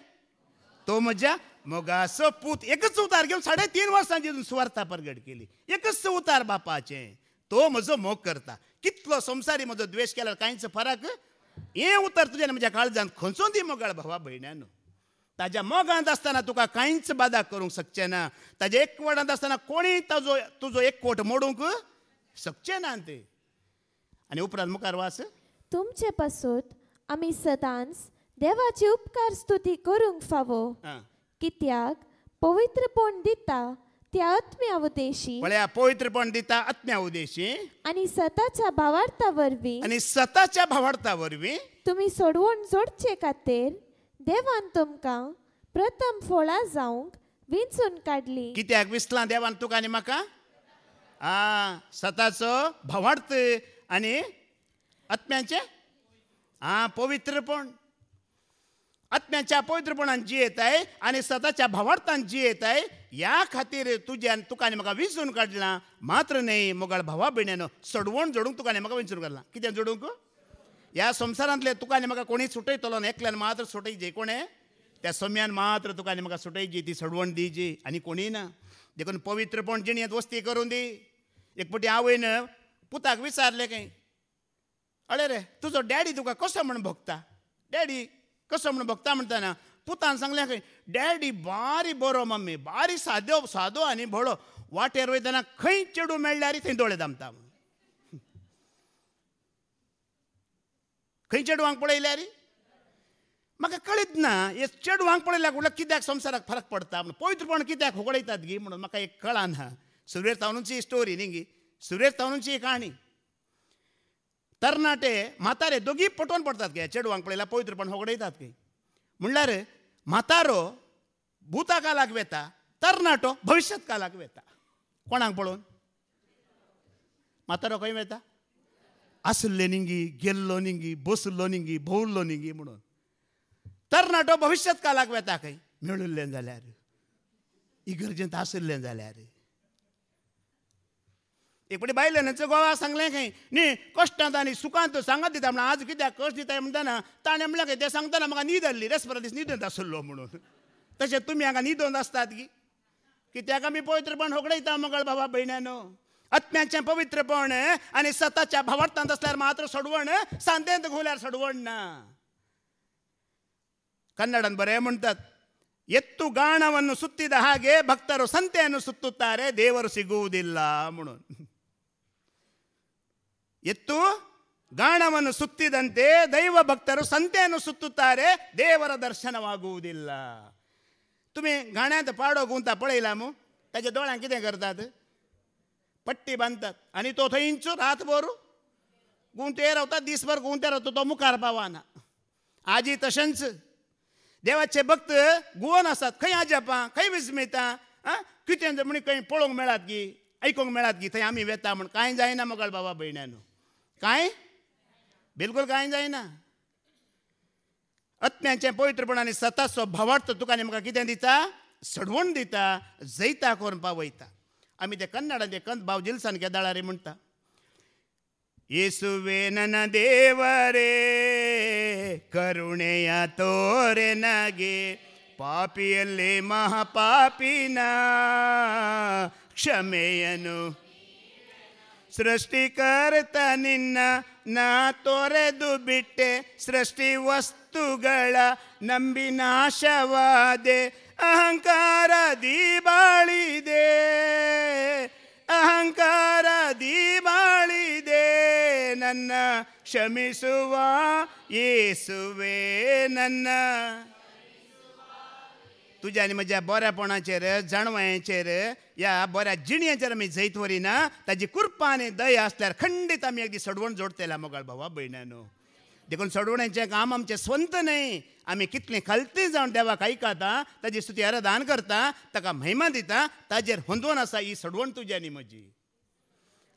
तो म्हज्या मोगाचो पूत एकच उतार घेवन 3.5 वर्सां जेजून सुवार्ता परगट केली एकच उतार बापाचें तो म्हजो मोग करता कितलो संवसारी म्हजो द्वेश केल्यार कांयच फरक हें उतर तुज्या म्हज्या काळजांत खंयचो दी मोगाळ भावा भयणानो ताज्या मोगांत आसतना तुका कांयच बादा करूंक शकचें ना ताज्या एकवटांत आसतना कोणीय तुजो एकवट मोडूंक शकचें ना ते आनी उपरांत मुखार वाच तुमचे पासून आमी सदांच देवाची उपकार स्तुती करूंक फावो कित्याक पवित्रपण दिता त्या आत्म्या उदेशी म्हळ्यार पवित्रपण दिता आत्म्या उदेशी आनी सताच्या भावार्था वरवीं तुमी सोडवण जोडचे खातीर देवान तुमकां प्रथम फळां जावंक विंचून काडली कित्याक विसलां देवान तुका आनी म्हाका सताचो भावार्थ आनी आत्म्याचें पवित्रपण आत्म्याच्या पवित्रपणान जियेताय आनी सताच्या भावार्थान जियेताय ह्या खातीर तुका आनी म्हाका विंचून काडलां मात्र न्ही मोगाळ भावा भयणानो सोडवण जोडूंक तुका आनी म्हाका विंचून काडलां कित्याक जोडूंक ह्या संवसारांतले तुका आनी म्हाका कोणी सुटयतलो न्ही एकल्यान मात्र सुटयची कोणें त्या सोम्यान मात्र तुका आनी म्हाका सुटयची ती सोडवण दिवची आनी कोणी ना देखून पवित्रपण जिणेंत वस्ती करून दी एक फावटी आवयन पुताक विचारलें खंय अळे रे तुजो डॅडी तुका कसो म्हण भोगता डॅडी कसो म्हण भोगता म्हणटाना पुतान सांगलें खंय डॅडी बारी बरो मम्मी बारी सादो आनी भोळो वाटेर वयतना खंय चेडूं मेळ्ळ्यार थंय दोळे दामता खंय चेडवांक पळयल्यार म्हाका कळीत ना हे चेडवांक पळयल्यार म्हणल्यार कित्याक संवसाराक फरक पडटा म्हणून पवित्रपण कित्याक होगडयतात गी म्हणून म्हाका एक कळना सुरेर तावनूची स्टोरी न्ही गी सुरेर तावनूची काणी तरणाटे म्हातारे दोगी पटोवन पडटात गे चेडवांक पळयल्यार पवित्रपण होगडयतात गे म्हणल्यार म्हातारो भुता कालाक वेता तरणाटो भविश्यात कालाक वेता कोणाक पळोवन म्हातारो खंय वेता आसले निंगी गेल्लो निंगी बसलो निंगी भोंवलो निंगी म्हणून तरणाटो भविश्यात कालाक वेता खंय मेळिल्लें जाल्यार इगर्जेंत आसलें जाल्यार एक फावटी बायलेनाचो गोवा सांगलें खंय न्ही कश्टांत आनी सुखांत सांगात दिता म्हणून आज कित्याक कश्ट दिताय म्हणटाना ताणें म्हणलें खंय तें सांगतना म्हाका न्हीद आसली रेस्परा दीस न्हिदोंत आसलो म्हणून तशें तुमी हांगा न्हिदोंत आसतात गी कित्याक आमी पवित्रपण होगडयता मोगाळ भावा भयणानो आत्म्याचें पवित्रपण आनी सताच्या भावार्थांत आसल्यार मात्र सोडवण सांदेंत घुल्यार सोडवण ना कन्नडान बरें म्हणटात ಎತ್ತು ಗಾಣವನ್ನು ಸುತ್ತಿದ ಹಾಗೆ ಭಕ್ತರು ಸಂತೆಯನ್ನು ಸುತ್ತುತ್ತಾರೆ, ದೇವರು ಸಿಗುವುದಿಲ್ಲ म्हणून. ಎತ್ತು ಗಾಣವನ್ನು ಸುತ್ತಿದಂತೆ ದೈವ ಭಕ್ತರು ಸಂತೆಯನ್ನು ಸುತ್ತುತ್ತಾರೆ, देवರ दर्शनवागुವುದಿಲ್ಲ. तुम्ही गाण्यात पाडो गुंता पळयला मू त्याच्या दोळ्यांक कितें करतात, पट्टी बांधतात आणि तो थंयच रातभर गुंते रावतात, दिसभर गुंते रावता, तो मुखार पावाना. आजी तशेंच देवाचे भक्त गुवन आसात, खंय आजपा खंय विस्मिता कितें म्हण खंय पळोवंक मेळात की आयकूंक मेळात की थंय आमी वेता म्हण कांय जायना मोगाळ बाबा भयण्यानो, कांय बिलकुल कांय जायना. आत्म्याचे पवित्रपणाने सताचो भावार्थ तुका म्हाका कितें दिता, सडवण दिता, जैता करून पावयता. आमी ते कन्नडान ते कंत भाव जिल्सान केदाळारे म्हणटा, ಯೇಸುವೆ ನನ್ನ ದೇವರೇ ಕರುಣೆಯ ತೋರೆ ನಗೆ, ಪಾಪಿಯಲ್ಲಿ ಮಹಾಪಾಪಿನ ಕ್ಷಮೆಯನು ಸೃಷ್ಟಿಕರ್ತ ನಿನ್ನ ನಾ ತೊರೆದು ಬಿಟ್ಟೆ, ಸೃಷ್ಟಿ ವಸ್ತುಗಳ ನಂಬಿ ನಾಶವಾದೆ, ಅಹಂಕಾರ ದೀಬಾಳಿದೆ, ಅಹಂಕಾರ ದೀಬಾಳಿದೆ, ನನ್ನ ಕ್ಷಮಿಸುವ ಯೇಸುವೆ ನನ್ನ. तुझ्या आणि म्हज्या बऱ्यापणाचेर जाणवायेचेर या बऱ्या जिणयेचेर आमी जैत वरिना, ताजी कृपा आनी दया आसल्यार खंडीत आमी एक दीस सडवण जोडटले मोगाळ भावा भयणानो. देखून सडवण्याचें काम आमचें स्वंत न्हय, आमी कितलें खालती जावन देवाक आयकता, ताजी स्तुती आराधना करता, ताका महिमा दिता, ताजेर होंदोन आसा ही सडवण तुजी आनी म्हजी.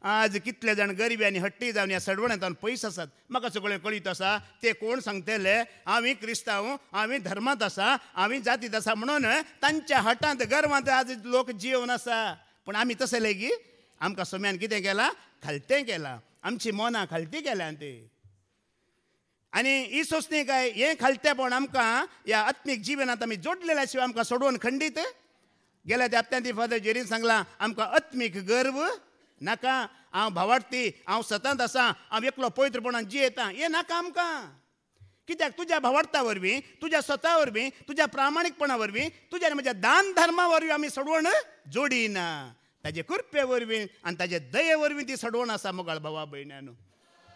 आज कितले जाण गरीब आनी हट्टी जावन ह्या सडवण्यान पयस आसात. म्हाका सगळें कळीत आसा, ते कोण सांगतले आमी क्रिस्तांव, आमी धर्मांत आसा, आमी जातीत आसा म्हणून तांच्या हटांत गर्वांत आज लोक जिवन आसा. पूण आमी तशें लेगी आमकां सोम्यान कितें केलां, खालतें केलां, आमची मनां खालती केल्यां ते. आनी ही सोंसणी काय हें खालतेपण आमकां ह्या आत्मीक जिवनांत आमी जोडलेल्या शिवाय आमकां सोडवून खंडीत गेल्या त्या हप्त्यांत फादर जेरीन सांगलां, आमकां आत्मीक गर्व नाका, हांव भावार्थी, हांव सतत आसा, हांव एकलो पवित्रपणान जियेता, हें नाका आमकां. कित्याक तुज्या भावार्था वरवीं, तुज्या स्वता वरवीं, तुज्या प्रामाणीकपणा वरवीं, तुज्या आनी म्हज्या दान धर्मा वरवीं आमी सडवण जोडिना. ताजे कृपे वरवीं आनी ताजे दये वरवीं ती सडवण आसा मोगाळ भावा भयणानो.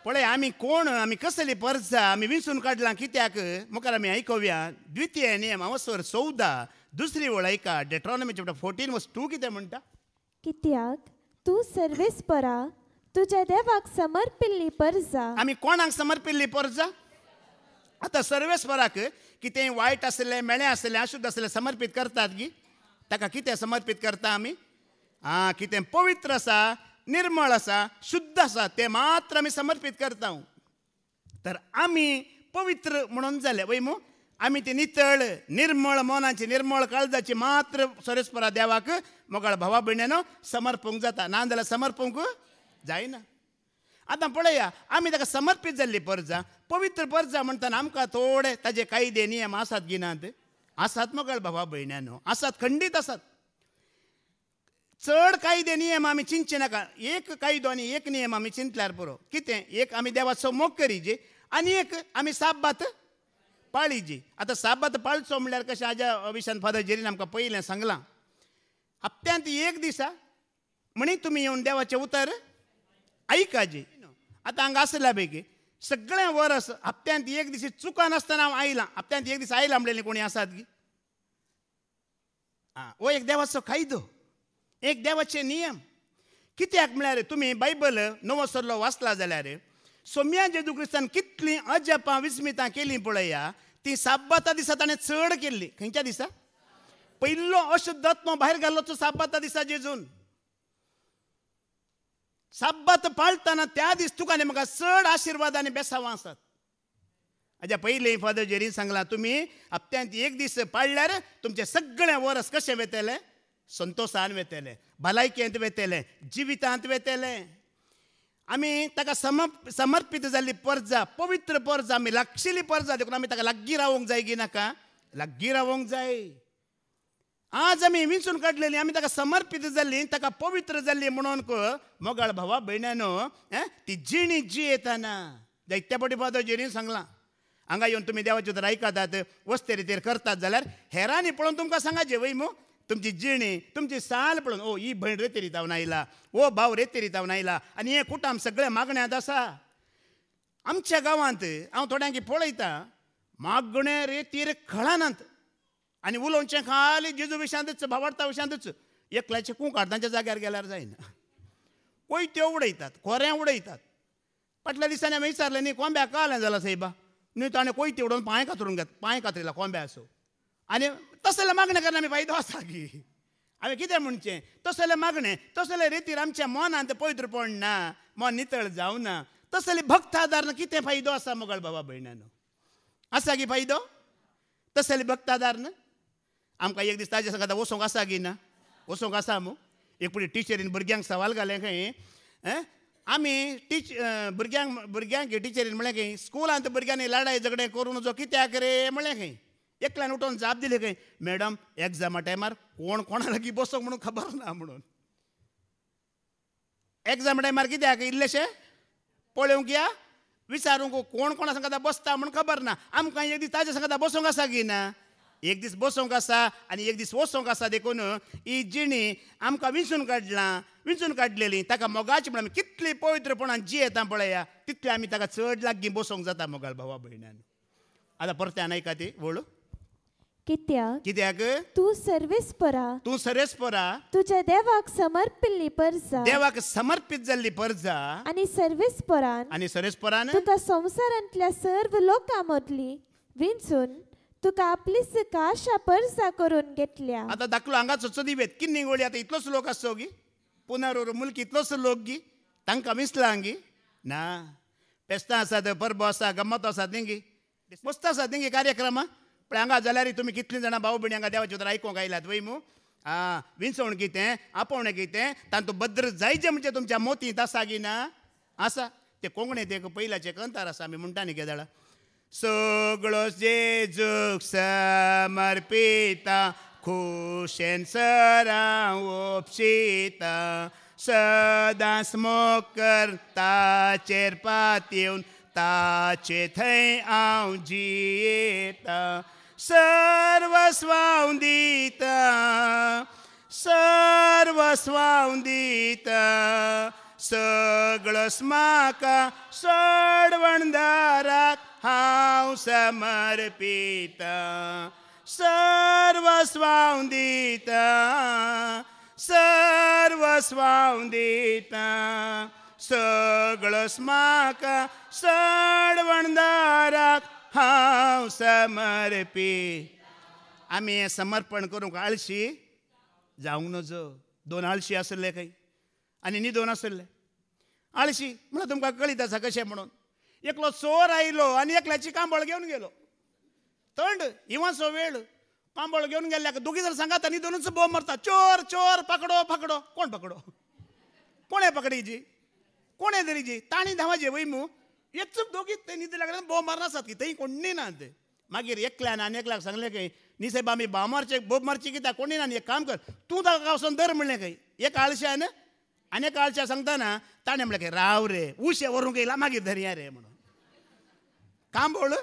पळय आमी कोण, आमी कसली परजा आमी विंचून काडलां. कित्याक मुखार आमी आयकुया द्वितीय नियम 14 दुसरी ओळ ऐका, डेट्रॉनॉमी चॅप्टर 14:2 कितें म्हणटा, कित्याक तू सर्वेस्परा तुझ्या देवाक समर्पिल्ली परजा. आमी कोणाक समर्पिल्ली परजा? आतां सर्वेस्पराक कितें वायट आसलें, मेळें आसलें, अशुद्ध आसलें समर्पीत करतात गी. ताका कितें समर्पीत करता आमी? कितें पवित्र आसा, निर्मळ आसा, शुद्ध आसा, ते मात्र आमी समर्पीत करता. तर आमी पवित्र म्हणून जाले वय मू, आमी ती नितळ निर्मळ मनाची, निर्मळ काळजाची मात्र सर्वेस्परा देवाक मोगाळ भावा भयण्यानो समर्पूंक जाता, ना जाल्यार समर्पूंक जायना. आतां पळया, आमी ताका समर्पीत जाल्ली परजा, पवित्र परजा म्हणटना आमकां थोडे ताजे कायदे नियम आसात गिनात? आसात मोगाळ भावा भयण्यानो, आसात, खंडीत आसात. चड कायदे नियम आमी चिंतचे नाका. एक कायदो आनी एक नियम आमी चिंतल्यार पुरो. कितें? एक आमी देवाचो मोग करीजे आनी एक आमी साब्बात पाळीजी. आतां साब्बात पाळचो म्हणल्यार कशें, हाज्या विशयान फादर जेरीन आमकां पयलें सांगलां. हप्त्यांत एक दिसा म्हणी तुमी येवन देवाचें उतर आयकाजी. आतां हांगा आसल्या पैकी सगळें वर्स हप्त्यांत एक दीस चुका नासतना हांव आयलां, हप्त्यांत एक दीस आयलां म्हणलें कोणी आसात गी? हो एक देवाचो कायदो, एक देवाचे नियम. कित्याक म्हळ्यार तुमी बायबल नवो सरलो वाचला जाल्यार सोम्या जेजू क्रिस्तान कितलीं अजपां विस्मितां केलीं पळया, ती साब्बाता दिसा ताणें चड केल्ली. खंयच्या दिसा? पयलो अशुद्ध आत्मो भायर घालो तो साब्बाता दिसा जेजून. साब्बात पाळतना त्या दीस तुका आनी म्हाका चड आशिर्वाद आनी बेसांवां आसात. हाज्या पयलीं फादर जेरीन सांगलां, तुमी हप्त्यांत एक दीस पाळल्यार तुमचें सगळें वर्स कशें वेतेलें? संतोशान वेतेलें, भलायकेंत वेतेलें, जिवितांत वेतेलें. आमी ताका समर्पीत जाल्ली परजा, पवित्र परजा, आमी लागशिल्ली परजा देखून आमी ताका लागीं रावूंक जाय की नाका? लागीं रावूंक जाय. आज आमी विंचून काडलेली, आमी ताका समर्पीत जाल्ली, ताका पवित्र जाल्ली म्हणून मोगाळ भावा भयणानो ती जिणी जियेताना जायत्या फावटी फादर जेरीन सांगलां, हांगा येवन तुमी देवाचे उतर आयकतात वस्ते रितीर करतात जाल्यार हेरांनी पळोवन तुमकां सांगाचें वय मू तुमची जिणी तुमची साल पळोवन ओ ही भयण रेती रितावन आयला ओ भाव रेती रितावन आयला आनी हे कुटाम सगळे मागण्यांत आसा. आमच्या गांवांत हांव थोड्यांकी पळयता मागणे रेतीर खळानात आनी उलोवचें खाली जेजू विशयांतच भावार्था विशयांतच एकल्याचें कूंक काडतांच्या जाग्यार गेल्यार जायना. कोयत्यो उडयतात खोऱ्यां उडयतात. फाटल्या दिसांनी हांवें विचारलें न्ही कोंब्याक कालें जालां सायबा न्ही ताणें कोयते उडोवन पांय कातरून पांय कातरिला कोंब्या असो आनी तसले मागणे करना आमी फायदो आसा की हांवें कितें म्हणचें तसले मागणे तसले रेतीर आमच्या मनांत पवित्रपण ना मन नितळ जावना तसले भक्त आदार कितें फायदो आसा मोगळ बाबा भयणानो आसा की फायदो तसले भक्त आदार न आमकां एक दीस ताजे सांगता वचोंक आसा की ना वचोंक आसा मू एक पुटी टिचरीन भुरग्यांक सवाल घालें खंय आमी भुरग्यांक टिचरीन म्हळें खंय स्कुलांत भुरग्यांनी लढाई झगडें करून जो कित्याक रे म्हळें खंय एकल्यान उठोवन जाप दिले खंय मॅडम एग्जामा टायमार कोण कोणा लागीं बसोंक म्हणून खबर ना म्हणून एग्जाम टायमार कित्याक इल्लेशें पळोवंक या विचारूंक कोण कोणा सांगता बसता म्हणून खबर ना आमकां एक दीस ताजे सांगता बसोंक आसा की ना एक दीस बसोंक आसा आनी एक दीस वचोंक आसा देखून ही जिणी आमकां विंचून काडलेली ताका मोगाची म्हण आमी कितली पवित्रपणान जियेता पळया तितली आमी ताका चड लागीं बसोंक जाता मोगाळ भावा भयणान. आतां परत्यान आयका ती वळू कित्याक तूं सर्वेस्परा तुज्या देवाक समर्पिल्ली परजा देवाक समर्पित जाल्ली परजा आनी सर्वेस्परान तुका संवसारांतल्या सर्व लोकां मदली विंचून तुका आपली आशा परसा करून घेतल्या. आतां दाखलो हांगाचो चदिवेत किन्नी गोळी आतां इतलोच लोक आसो गी पुनर मुल्क इतलोच लोक गी तांकां विसलां गी ना फेस्तां आसात परबो आसा गम्मत आसात न्ही गी मस्त आसात न्ही गी कार्यक्रम पण हांगा जाल्यार तुमी कितलीं जाणां भाव भयणी हांगा देवाचे उतर आयकूंक आयलात वय मू विंचवण कितें आपोवणें कितें तातूंत भद्र जायचें म्हणजे तुमच्या मोतींत आसा गी ना आसा ते कोंकणीत एक पयलाचे कंतार आसा आमी म्हणटा न्ही केदाळा सगळो जेजूक समर्पिता खुशेन सरां ओपशिता सदांच मोग करताचेर पातयेवन ताचे थंय हांव जियेता सर्वस्वांव दिता सगळोच म्हाका सोडवणदाराक हांव समर्पिता सर्वस्वांव दिता सगळोच म्हाका सोडवणदाराक हांव समर्पित. आमी हें समर्पण करूंक आळशी जावंक नजो दोन आळशी आसले खंय आनी न्ही दोन आसले आळशी म्हणून तुमकां कळीत आसा कशें म्हणून एकलो चोर आयलो आनी एकल्याची कांबळ घेवन गेलो थंड हिंवाचो वेळ कांबळ घेवन गेल्ल्याक दोगी जर सांगात आनी दोनूच बोंब मारता चोर चोर पकडो कोण पकडो कोणे पकडीची कोणे तरीची ताणी धांवाचे वय मू एक चूक दोगी ते न्हिदी लागले बोंब मारनासात की थंय कोण ना ते मागीर एकल्यान आनी एकल्याक सांगलें खंय न्ही साहेब आमी भाव मारचे बोब मारची कित्याक कोणी ना एक काम कर तूं ताका वचोन धर म्हणलें खंय एक आळश्यान आनी एका आळश्या सांगतना ताणें म्हणलें खंय राव रे उशे व्हरूंक येयला मागीर धरया रे म्हणून कांबळ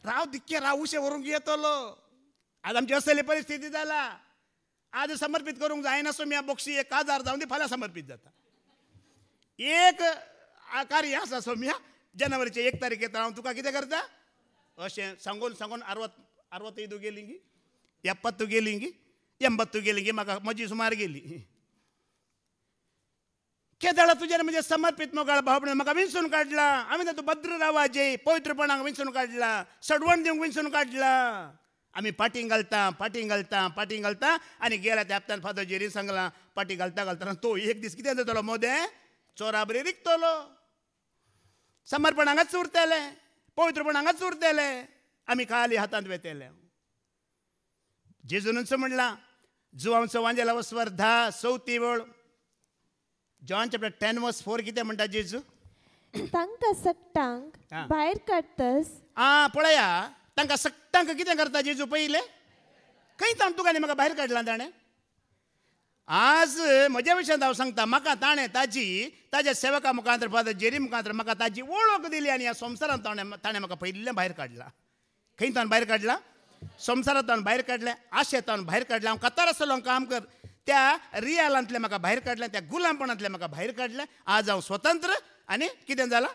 राव दिक्के राव उशे व्हरूंक येतलो आज आमची असली परिस्थिती जाला आज समर्पित करूंक जायना सोम्या बक्षी 1000 जावन दी फाल्यां समर्पित जाता एक कार्य आसा सोम्या जानेवारीचे 1 तारीख येता हांव तुका कितें करता अशें सांगून 65 गेली गी 70 गेली गी 80 गेली गी म्हाका म्हजी सुमार गेली केदाळा तुजेर म्हणजे समर्पित मोगाळ भावणे म्हाका विंचून काडला आमी तूं भद्र रावाजे पवित्रपणाक विंचून काडला सडवण दिवंक विंचून काडला आमी पाटींग घालता आनी गेल्या त्या हप्त्यान फादर जेरी सांगला पाटी घालता तो एक दीस कितें जातलो मोदे चोरा बरी रिकतलो समर्पण हांगाच उरतले पवित्रपण हांगाच उरतले आमी खाली हातांत वेतेले जेजूनच म्हणला जुवांचो वांजेला वस्वर 10:34 वेळ जॉन चॅप्टर 10:4 कितें म्हणटा जेजू तांकां सक्तांक भायर काडतस पळया तांकां सक्तांक कितें करता जेजू पयले खंय ताण तुका म्हाका भायर काडला ताणें आज म्हज्या विशयांत हांव सांगता, म्हाका ताणें ताज्या सेवका मुखांतर फादर जेरी मुखांतर म्हाका ताजी वळख दिली आनी ह्या संवसारांत ताणें म्हाका पयलीं भायर काडला. खंयच्यान भायर काडला? संवसारांतल्यान भायर काडलें, आशेंतल्यान भायर काडलें. हांव कतार आसलो काम कर, त्या रियालांतलें म्हाका भायर काडलें, त्या गुलामपणांतलें म्हाका भायर काडलें. आज हांव स्वतंत्र. आनी कितें जालां?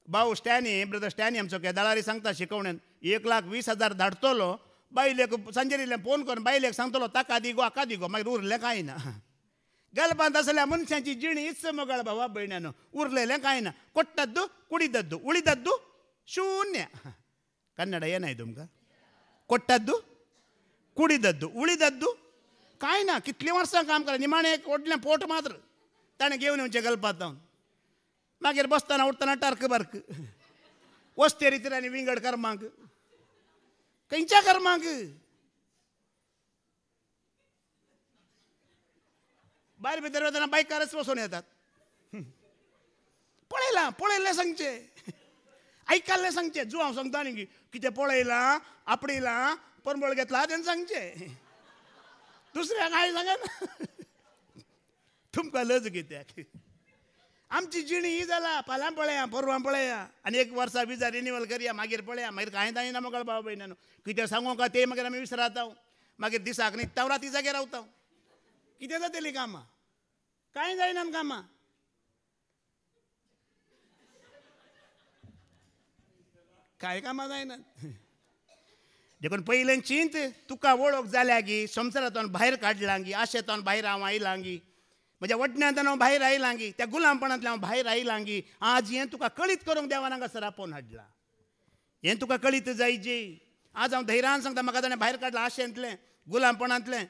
भाऊ स्टॅनी, ब्रदर स्टॅनी आमचो केदारी सांगता शिकवण्यान 1,20,000 धाडटलो. बायलेक सांजेरिल्लें फोन करून बायलेक सांगतलो ताका दी गो हाका दी गो, मागीर उरलें कांय ना. गलपांत आसल्या मनशांची जिणी इच्च मोगाळ भावा भयण्यानो, उरलेलें कांय ना. कोट्टद्दू कुडिदद्दू उळिदद्दू शून्य. कन्नड येनाय तुमकां? कोट्टद्दू कुडिदद्दू उळिदद्दू कांय ना. कितलीं वर्सां काम करा, निमाणें एक व्हडलें पोट मात्र ताणें घेवन येवचें गलपांत. मागीर बसतना उठतना टार्क बार्क वस्ते रितीर आनी विंगड कर्मांक. खंयच्या कर्मांक? भायर भितर वतना बायकारच वचून येतात. पळयलें सांगचें, आयकल्लें सांगचें. जो हांव सांगता न्ही कितें पळयलां, आपडिलां, परमळ घेतला तें सांगचें. दुसऱ्याक कांय सांगना. तुमकां लज कित्याक? आमची जिणी ही जाला. फाल्यां पळया, परवां पळया, आनी एक वर्सा विजा रिन्युअल करया, मागीर पळया. मागीर कांय जायना मोगाळ भाव भयणानो. कितें सांगूं का तें मागीर आमी विसराता. मागीर दिसाक न्हिदता राती जाग्यार रावता. कितें जातलीं कामां? कांय जायना कामां. कांय कामां जायनात. देखून पयलें चिंत, तुका वळख जाल्या गी, संवसारांतल्यान भायर काडलां गी, आशेंतल्यान भायर हांव आयलां गी, म्हज्या वडण्यांतल्यान हांव भायर आयलां गी, त्या गुलामपणांतल्यान हांव भायर आयलां गी. आज हें तुका कळीत करूंक देवान हांगासर आपोवन हाडलां. हें तुका कळीत जायचें. आज हांव धैर्यान सांगता, म्हाका ताणें भायर काडलां आशेंतलें, गुलामपणांतलें.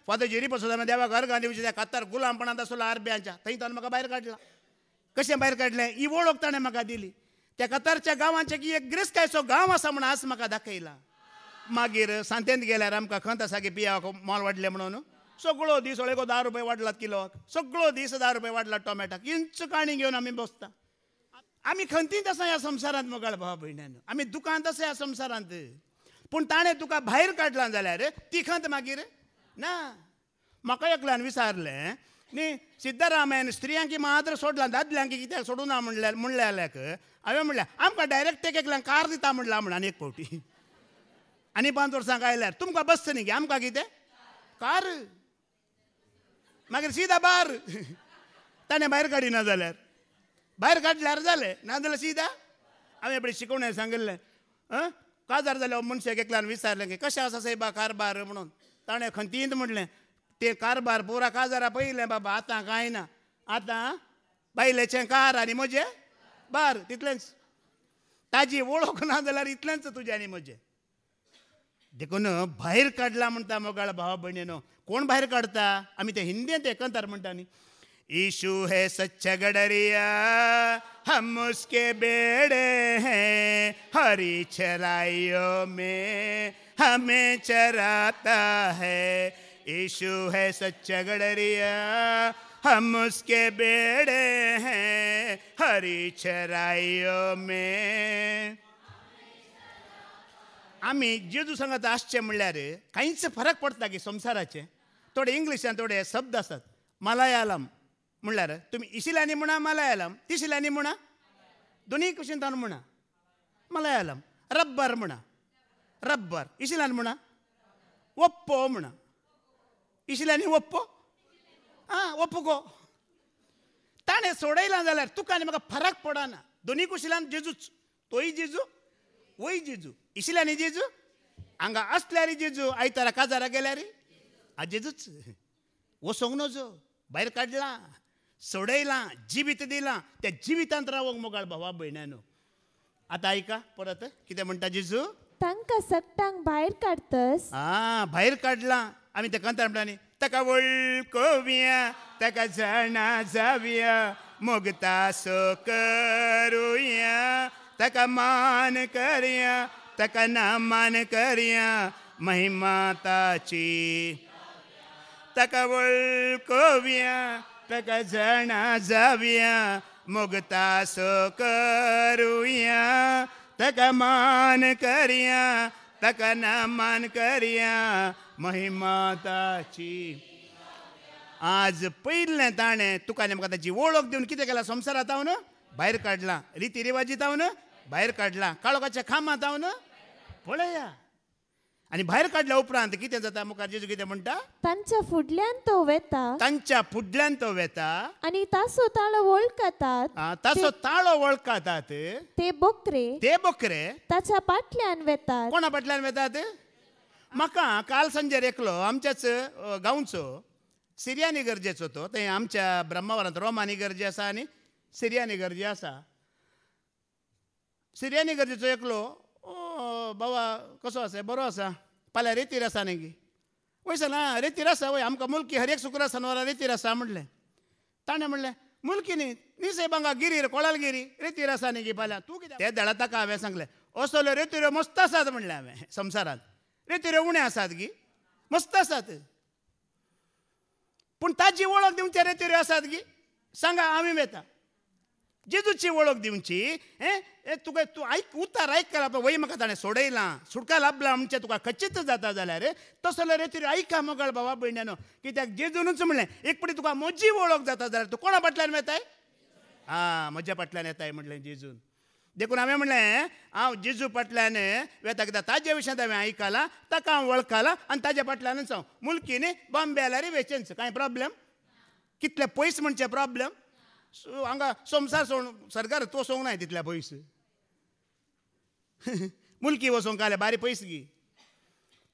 फादर जेरी पासून हांवें देवाक अर्गां दिवचें. त्या कातार गुलामपणांत आसलो आरब्याच्या, थंयच्यान म्हाका भायर काडलां. कशें भायर काडलें? ही वळख ताणें म्हाका दिली. त्या कातारच्या गांवांचे की एक ग्रेस्कायचो गांव आसा म्हूण आज म्हाका दाखयला. मागीर सांतेंत गेल्यार आमकां खंत आसा की पियाक मोल वाडलें म्हणून. सगळो दीस हळेको 10 रुपया वाडलात किलोक, सगळो दीस 10 रुपया वाडलात टोमॅटाक. इंच काणी घेवन आमी बसता. आमी खंतींत आसा ह्या संवसारांत मोगाळ भावा भयण्यान. आमी दुखांत आसा ह्या संवसारांत. पूण ताणें तुका भायर काडलां जाल्यार ती खंत मागीर ना. म्हाका एकल्यान विचारलें न्ही, सिद्धरामयन स्त्रियांक मात्र सोडलां, दादल्यांक कित्याक सोडूं ना म्हणलें जाल्याक हांवें म्हणलें आमकां डायरेक्ट एकल्याक कार दिता म्हणला म्हण आनी एक फावटी. आनी 5 वर्सांक आयल्यार तुमकां बस न्ही गे, आमकां कितें कार. मागीर सीदा भार. ताणें भायर काडिना जाल्यार भायर काडल्यार जालें, नाजाल्यार सीदा. हांवें एपडी शिकवणें सांगिल्लें. काजार जाल्या मनशाक एकल्यान विचारलें की कशें आसा सायबा कारबार म्हणून. ताणें खंतींत म्हणलें तें कारबार पुरा काजारा पयलें बाबा, आतां कांय ना. आतां बायलेचें कार आनी म्हजें बार, तितलेंच. ताजी वळख ना जाल्यार इतलेंच तुजें आनी म्हजें. देखून भायर काडला म्हणटा मोगाळ भावा भयणीनो. कोण भायर काडटा? आमी ते हिंदींत एकंतर म्हणटा न्ही, यीशु है सच्चा गडरिया, हम उसके बेड़े हैं, हरी चराइयों में हमें चराता है. यीशु है सच्चा गडरिया, हम उसके बेड़े हैं, हरी चराइयों में. आमी जेजू सांगता आसचें म्हणल्यार कांयच फरक पडटा की संवसाराचे. थोडे इंग्लिशान थोडे शब्द आसात. मलयालम म्हणल्यार तुमी इशिलांनी म्हणा, मलयालम तिशिलांनी म्हणा, दोनी कुशींतान म्हणा. मलयालम रब्बर म्हणा, रब्बर इशिलान म्हणा, ओप्पो म्हणा, इशिलांनी ओप्पो, ओप्पो. ताणें सोडयलां जाल्यार तुका आनी म्हाका फरक पडना. दोनी कुशिलान जेजूच. तोय जेजू, वय जेजू. इशिलांनी जेजू, हांगा आसल्यार जेजू, आयतारा काजारा गेल्यार जेजूच. वसोंक नजो, भायर काडलां, सोडयलां, जिवीत दिलां. त्या जिवितांत रावंक मोगाळ भावा भयण्यानो. आतां आयका परत कितें म्हणटा जेजू. तांकां सट्टांक भायर काडतस. भायर काडलां. आमी ते कंतार म्हणटा न्ही, ताका वळखोवया, ताका जाणा जावया, मोगतासो करुया, ताका मान करया, ताका नामान करया, महिमा ताची. ताका वळखोवया, ताका जाणा जावया, मोगतासो करुया, ताका मान करया, ताका नामान करया, महिमा ताची. आज पयलें ताणें तुका नेमका ताची वळख दिवन कितें केलां? संवसारांत हांव भायर काडलां, रिती रिवाजीत हांव भायर काडलां, काळोखाच्या खांबांत हांव पळया. आनी भायर काडल्या उपरांत कितें जाता? मुखार जेजू कितें म्हणटा? तांच्या फुडल्यान तो वेता, तांच्या फुडल्यान तो वेता आनी तासो ताळो वळखतात. ताचो ताळो वळखतात ते बोकरे ताच्या फाटल्यान वेतात. कोणा फाटल्यान वेतात? म्हाका काल सांजे एकलो आमच्याच गांवचो सिरियान इगर्जेचो तो, थंय आमच्या ब्रह्मावरांत रोमान इगर्जे आसा आनी सिरियान इगर्जे आसा. सिरियान इगर्जेचो एकलो, ओ बाबा कसो आसा? बरो आसा. फाल्यां रेतीर आसा न्ही गी? वयसर ना रेतीर आसा वय, आमकां मुलकी हर एक शुक्र शेनवारा रेतीर आसा म्हणलें. ताणें म्हणलें मुलकी न्ही निसे बांगा गिरीर कोळाल गिरी रेतीर आसा न्ही गी फाल्यां तूं कितें? त्या दाडा ताका हांवें सांगलें असल्यो रेतीऱ्यो मस्त आसात म्हणलें हांवें. संवसारांत रेतीऱ्यो उण्यो आसात गी, मस्त आसात, पूण ताची वळख दिवचे रेतीऱ्यो आसात गी? सांगा आमी वेता. जेजूची वळख दिवची. तुका तूं आयक उतार आयकला वय म्हाका ताणें सोडयलां, सुटका लाभला म्हणजे तुका खचित जाता जाल्यार तसलो रेतीर आयका मोगाळ बाबा भयण्यानो. कित्याक जेजूनच म्हणलें एक पटी तुका म्हजी वळख जाता जाल्यार तूं कोणा फाटल्यान येताय? म्हज्या फाटल्यान येताय म्हणलें जेजून. देखून हांवें म्हणलें हांव जेजू फाटल्यान वेता, कित्याक ताजे विशयांत हांवें आयकलां, ताका हांव वळखलां आनी ताज्या फाटल्यानच हांव. मुलकी न्ही बॉम्बे जाल्यार वेचेंच, कांय प्रॉब्लेम? कितले पयस म्हणचे प्रॉब्लेम? हांगा संवसार सरकार वसोंक नाय तितल्या पयस. मुलकी वसोंक आल्या बारी पयस गी.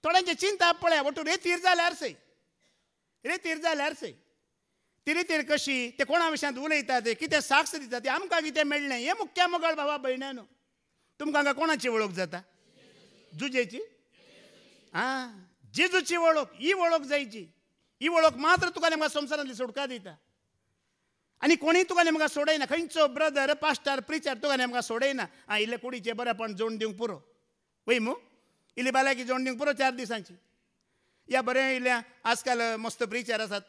थोड्यांची चिंता पळय, वटू रेतीर जाल्यार सय, रेतीर जाल्यार सय. ती रेतीर कशी, ते कोणा विशयांत उलयतात, कितें साक्ष दितात, ते आमकां कितें मेळ्ळें हें मुख्य मोगाळ बाबा भयण्यानो. तुमकां हांगा कोणाची वळख जाता? जुजेची? जेजूची वळख, ही वळख जायची. ही वळख मात्र तुका नेमका संवसारांतली सुटका दिता. आनी कोणी तुका नेमका सोडयना. खंयचो ब्रदर पास्टर प्रिचर तुका नेमका सोडयना. इल्ले कुडीचे बरेपण जोड दिवंक पुरो वय मू, इल्ली बालायकी जोड दिवंक पुरो 4 दिसांची. या बरें इल्ल्या आजकाल मस्त प्रिचर आसात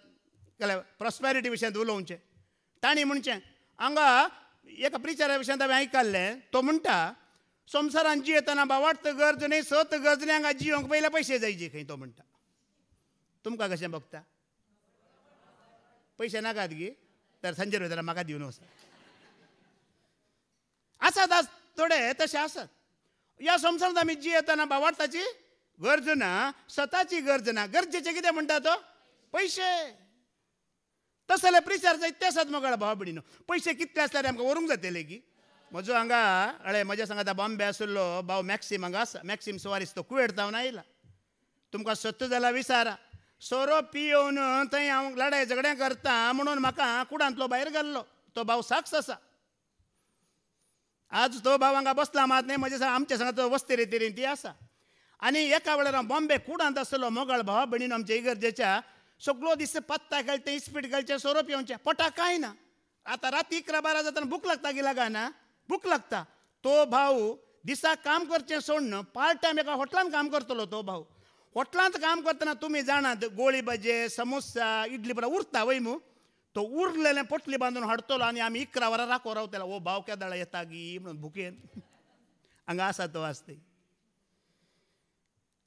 जाल्यार प्रॉस्पॅरिटी विशयांत उलोवचें. तांणी म्हणचें हांगा एका प्रिचरा विशयांत हांवें आयकल्लें, तो म्हणटा संवसारांत जियेतना बावार्थ गरज न्ही, 7 गरजनी हांगा जियोंक पयले पयशे जायचे खंय. तो म्हणटा तुमकां कशें बगता? पयशे नाकात गी तर संजय वयताना म्हाका दिवन वच. आसात आज थोडे तशे आसात. ह्या संवसारांत आमी जियेतना बावार्थाची गरज ना, स्वताची गरज ना. गरजेचें कितें म्हणटा तो? पयशे. तसले प्रिचार जायत ते आसात मोगाळ भावा भयणीनो. पयशे कितले आसल्यार आमकां व्हरूंक जातले की. म्हजो हांगा हळे म्हज्या सांगात बॉम्बे आशिल्लो भाव मॅक्सीम हांगा आसा. मॅक्सीम सुवारीस तो कुवेट जावन आयला. तुमकां सत्य जाल्यार विचारा. सोरो पियोवन थंय हांव लढाय झगडें करता म्हणून म्हाका कुडांतलो भायर घाल्लो. तो भाव साक्ष आसा. आज तो भाव हांगा बसला मात न्ही, म्हज्या आमच्या सांगात वस्ती रेतीर ती आसा. आनी एका वेळार हांव बॉम्बे कुडांत आसलो मोगाळ भावा भयणीनो आमच्या इगर्जेच्या. सगळो दीस पत्ता घालचें, इस्पीट घालचें, सोरो पिवचें, पोटाक कांय ना. आतां राती 11-12 जातना भूक लागता की लागाना? भूक लागता. तो भाव दिसाक काम करचें सोडून पार्ट टायम एका हॉटेलांत काम करतलो. तो भाव हॉटेलांत काम करतना तुमी जाणात गोळी भजे, समोसा, इडली पुरा उरता वय मू. तो उरलेलें पोटली बांदून हाडटलो आनी आमी 11 वरां राखो रावतलो. ओ भाव केदाळ येता गी म्हणून भुकेन. हांगा आसा तो आसता.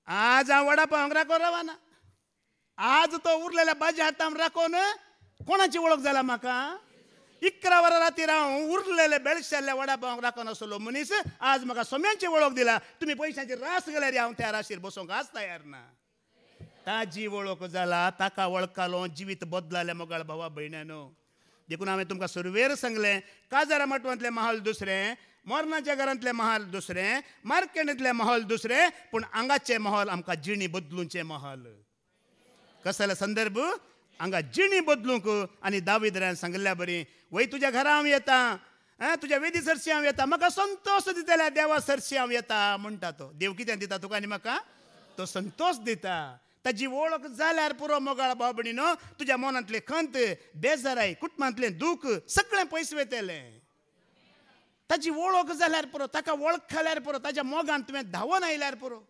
आज हांव वडा पाव राखो रावना. आज तो उरलेल्या भाजी हाडटा राखोन कोणाची वळख जाला म्हाका? 11 वरां राती हांव उरलेले बेळशेल्ले वडा पाव राखोन आसलो मनीस आज म्हाका सोम्यांची वळख दिला. तुमी पयशांची रास गेल्यार हांव त्या राशीर बसोंक आज तयार ना. ताजी वळख जाला, ताका वळखलो, जिवीत बदलाले मोगाळ भावा भयण्यानो. देखून हांवें तुमकां सुरवेर सांगलें काजारा मटवांतलें महाल दुसरें, मोरनाच्या घरांतलें महाल दुसरें, मार्केटांतलें महाल दुसरें, पूण आंगाचें महाल आमकां जिणी बदलूचें महाल. कसले संदर्भ? हांगा जिणी बदलूंक. आनी दाविदान सांगल्या बरी वय तुज्या घरा हांव येता, तुज्या वेदी सरशी हांव येता, म्हाका संतोष दितल्या देवा सरशी हांव येता म्हणटा तो. देव कितें दिता तुका आनी म्हाका? तो संतोष दिता. ताजी वळख जाल्यार पुरो मोगाळ भाव भयणीनो. तुज्या मनांतले खंत, बेजाराय, कुटुंबांतलें दूख सगळें पयस वयतलें. ताजी वळख जाल्यार पुरो, ताका वळखल्यार पुरो, ताज्या मोगान तुवें धांवन आयल्यार पुरो.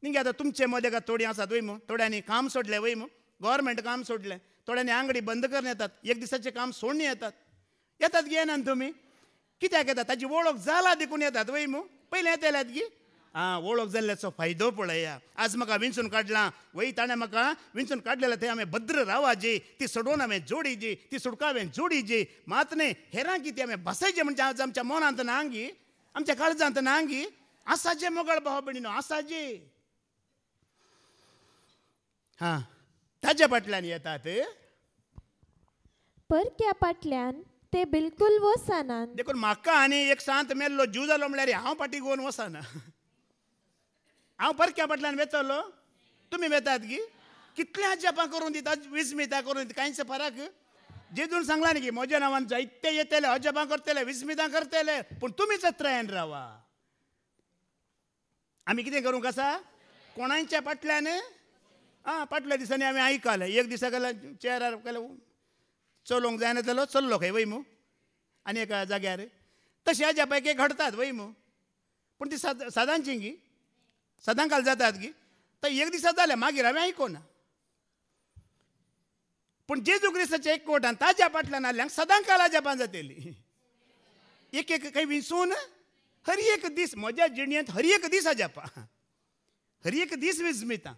निंगे आतां तुमचे मदें थोडीं आसात वय मू, थोड्यांनी काम सोडलें वय मू, गव्हर्मेंट काम सोडलें, थोड्यांनी आंगडी बंद करून येतात, एक दिसाचें काम सोडून येतात. येतात गी येनात तुमी? कित्याक येतात? ताजी वळख जाला देखून येतात वय मू. पयलीं येतल्यात गी. वळख जाल्ल्याचो फायदो पळया. आज म्हाका विंचून काडला वय ताणें म्हाका विंचून काडलेलें थंय हांवें भद्र रावाजे, ती सोडून हांवें जोडीजी, ती सोडका हांवें जोडीजी. मात न्ही हेरां कितें हांवें बसयचें म्हणजे आज आमच्या मनांत नांगी, आमच्या काळजांत नांगी. आसाजे मोगाळ भाव भयणीनो, आसाजे. ताज्या फाटल्यान येतात. परक्या फाटल्यान ते बिलकुल वसनात. देखून म्हाका आनी एक सांत मेल्लो जीव जालो म्हळ्यार हांव फाटीं घेवन वचना. हांव परक्या फाटल्यान वेतलो, तुमी वेतात गी. कितल्या जपां करून दितात, विस्मितां करून दिता, कांयच फरक. जेजून सांगला न्ही की म्हज्या नांवान जायते येतले, अजपां करतले, विस्मितां करतले, पूण तुमीच त्रायन रावा. आमी कितें करूंक आसा? कोणाच्या फाटल्यान फाटल्या दिसांनी आमी आयकलें. एक दिसा गेल्या चेरार केलें चलोवंक जायना जालो, चल्लो खंय वयमू आनी एका जाग्यार. तशें हाज्या पैकी घडतात वयमू, पूण ती सदांची गी, सदां काल जातात गी. तर एक दिसा जालें, मागीर हांवें आयकोना. पूण जेजू क्रिस्ताच्या एकवटान ताज्या फाटल्यान आल्यांक सदां काल अजापां जातली. एक एक खंय विंचून हर एक दीस म्हज्या जिणेंत हर एक दीस अजापां, हर एक दीस विस्मितां,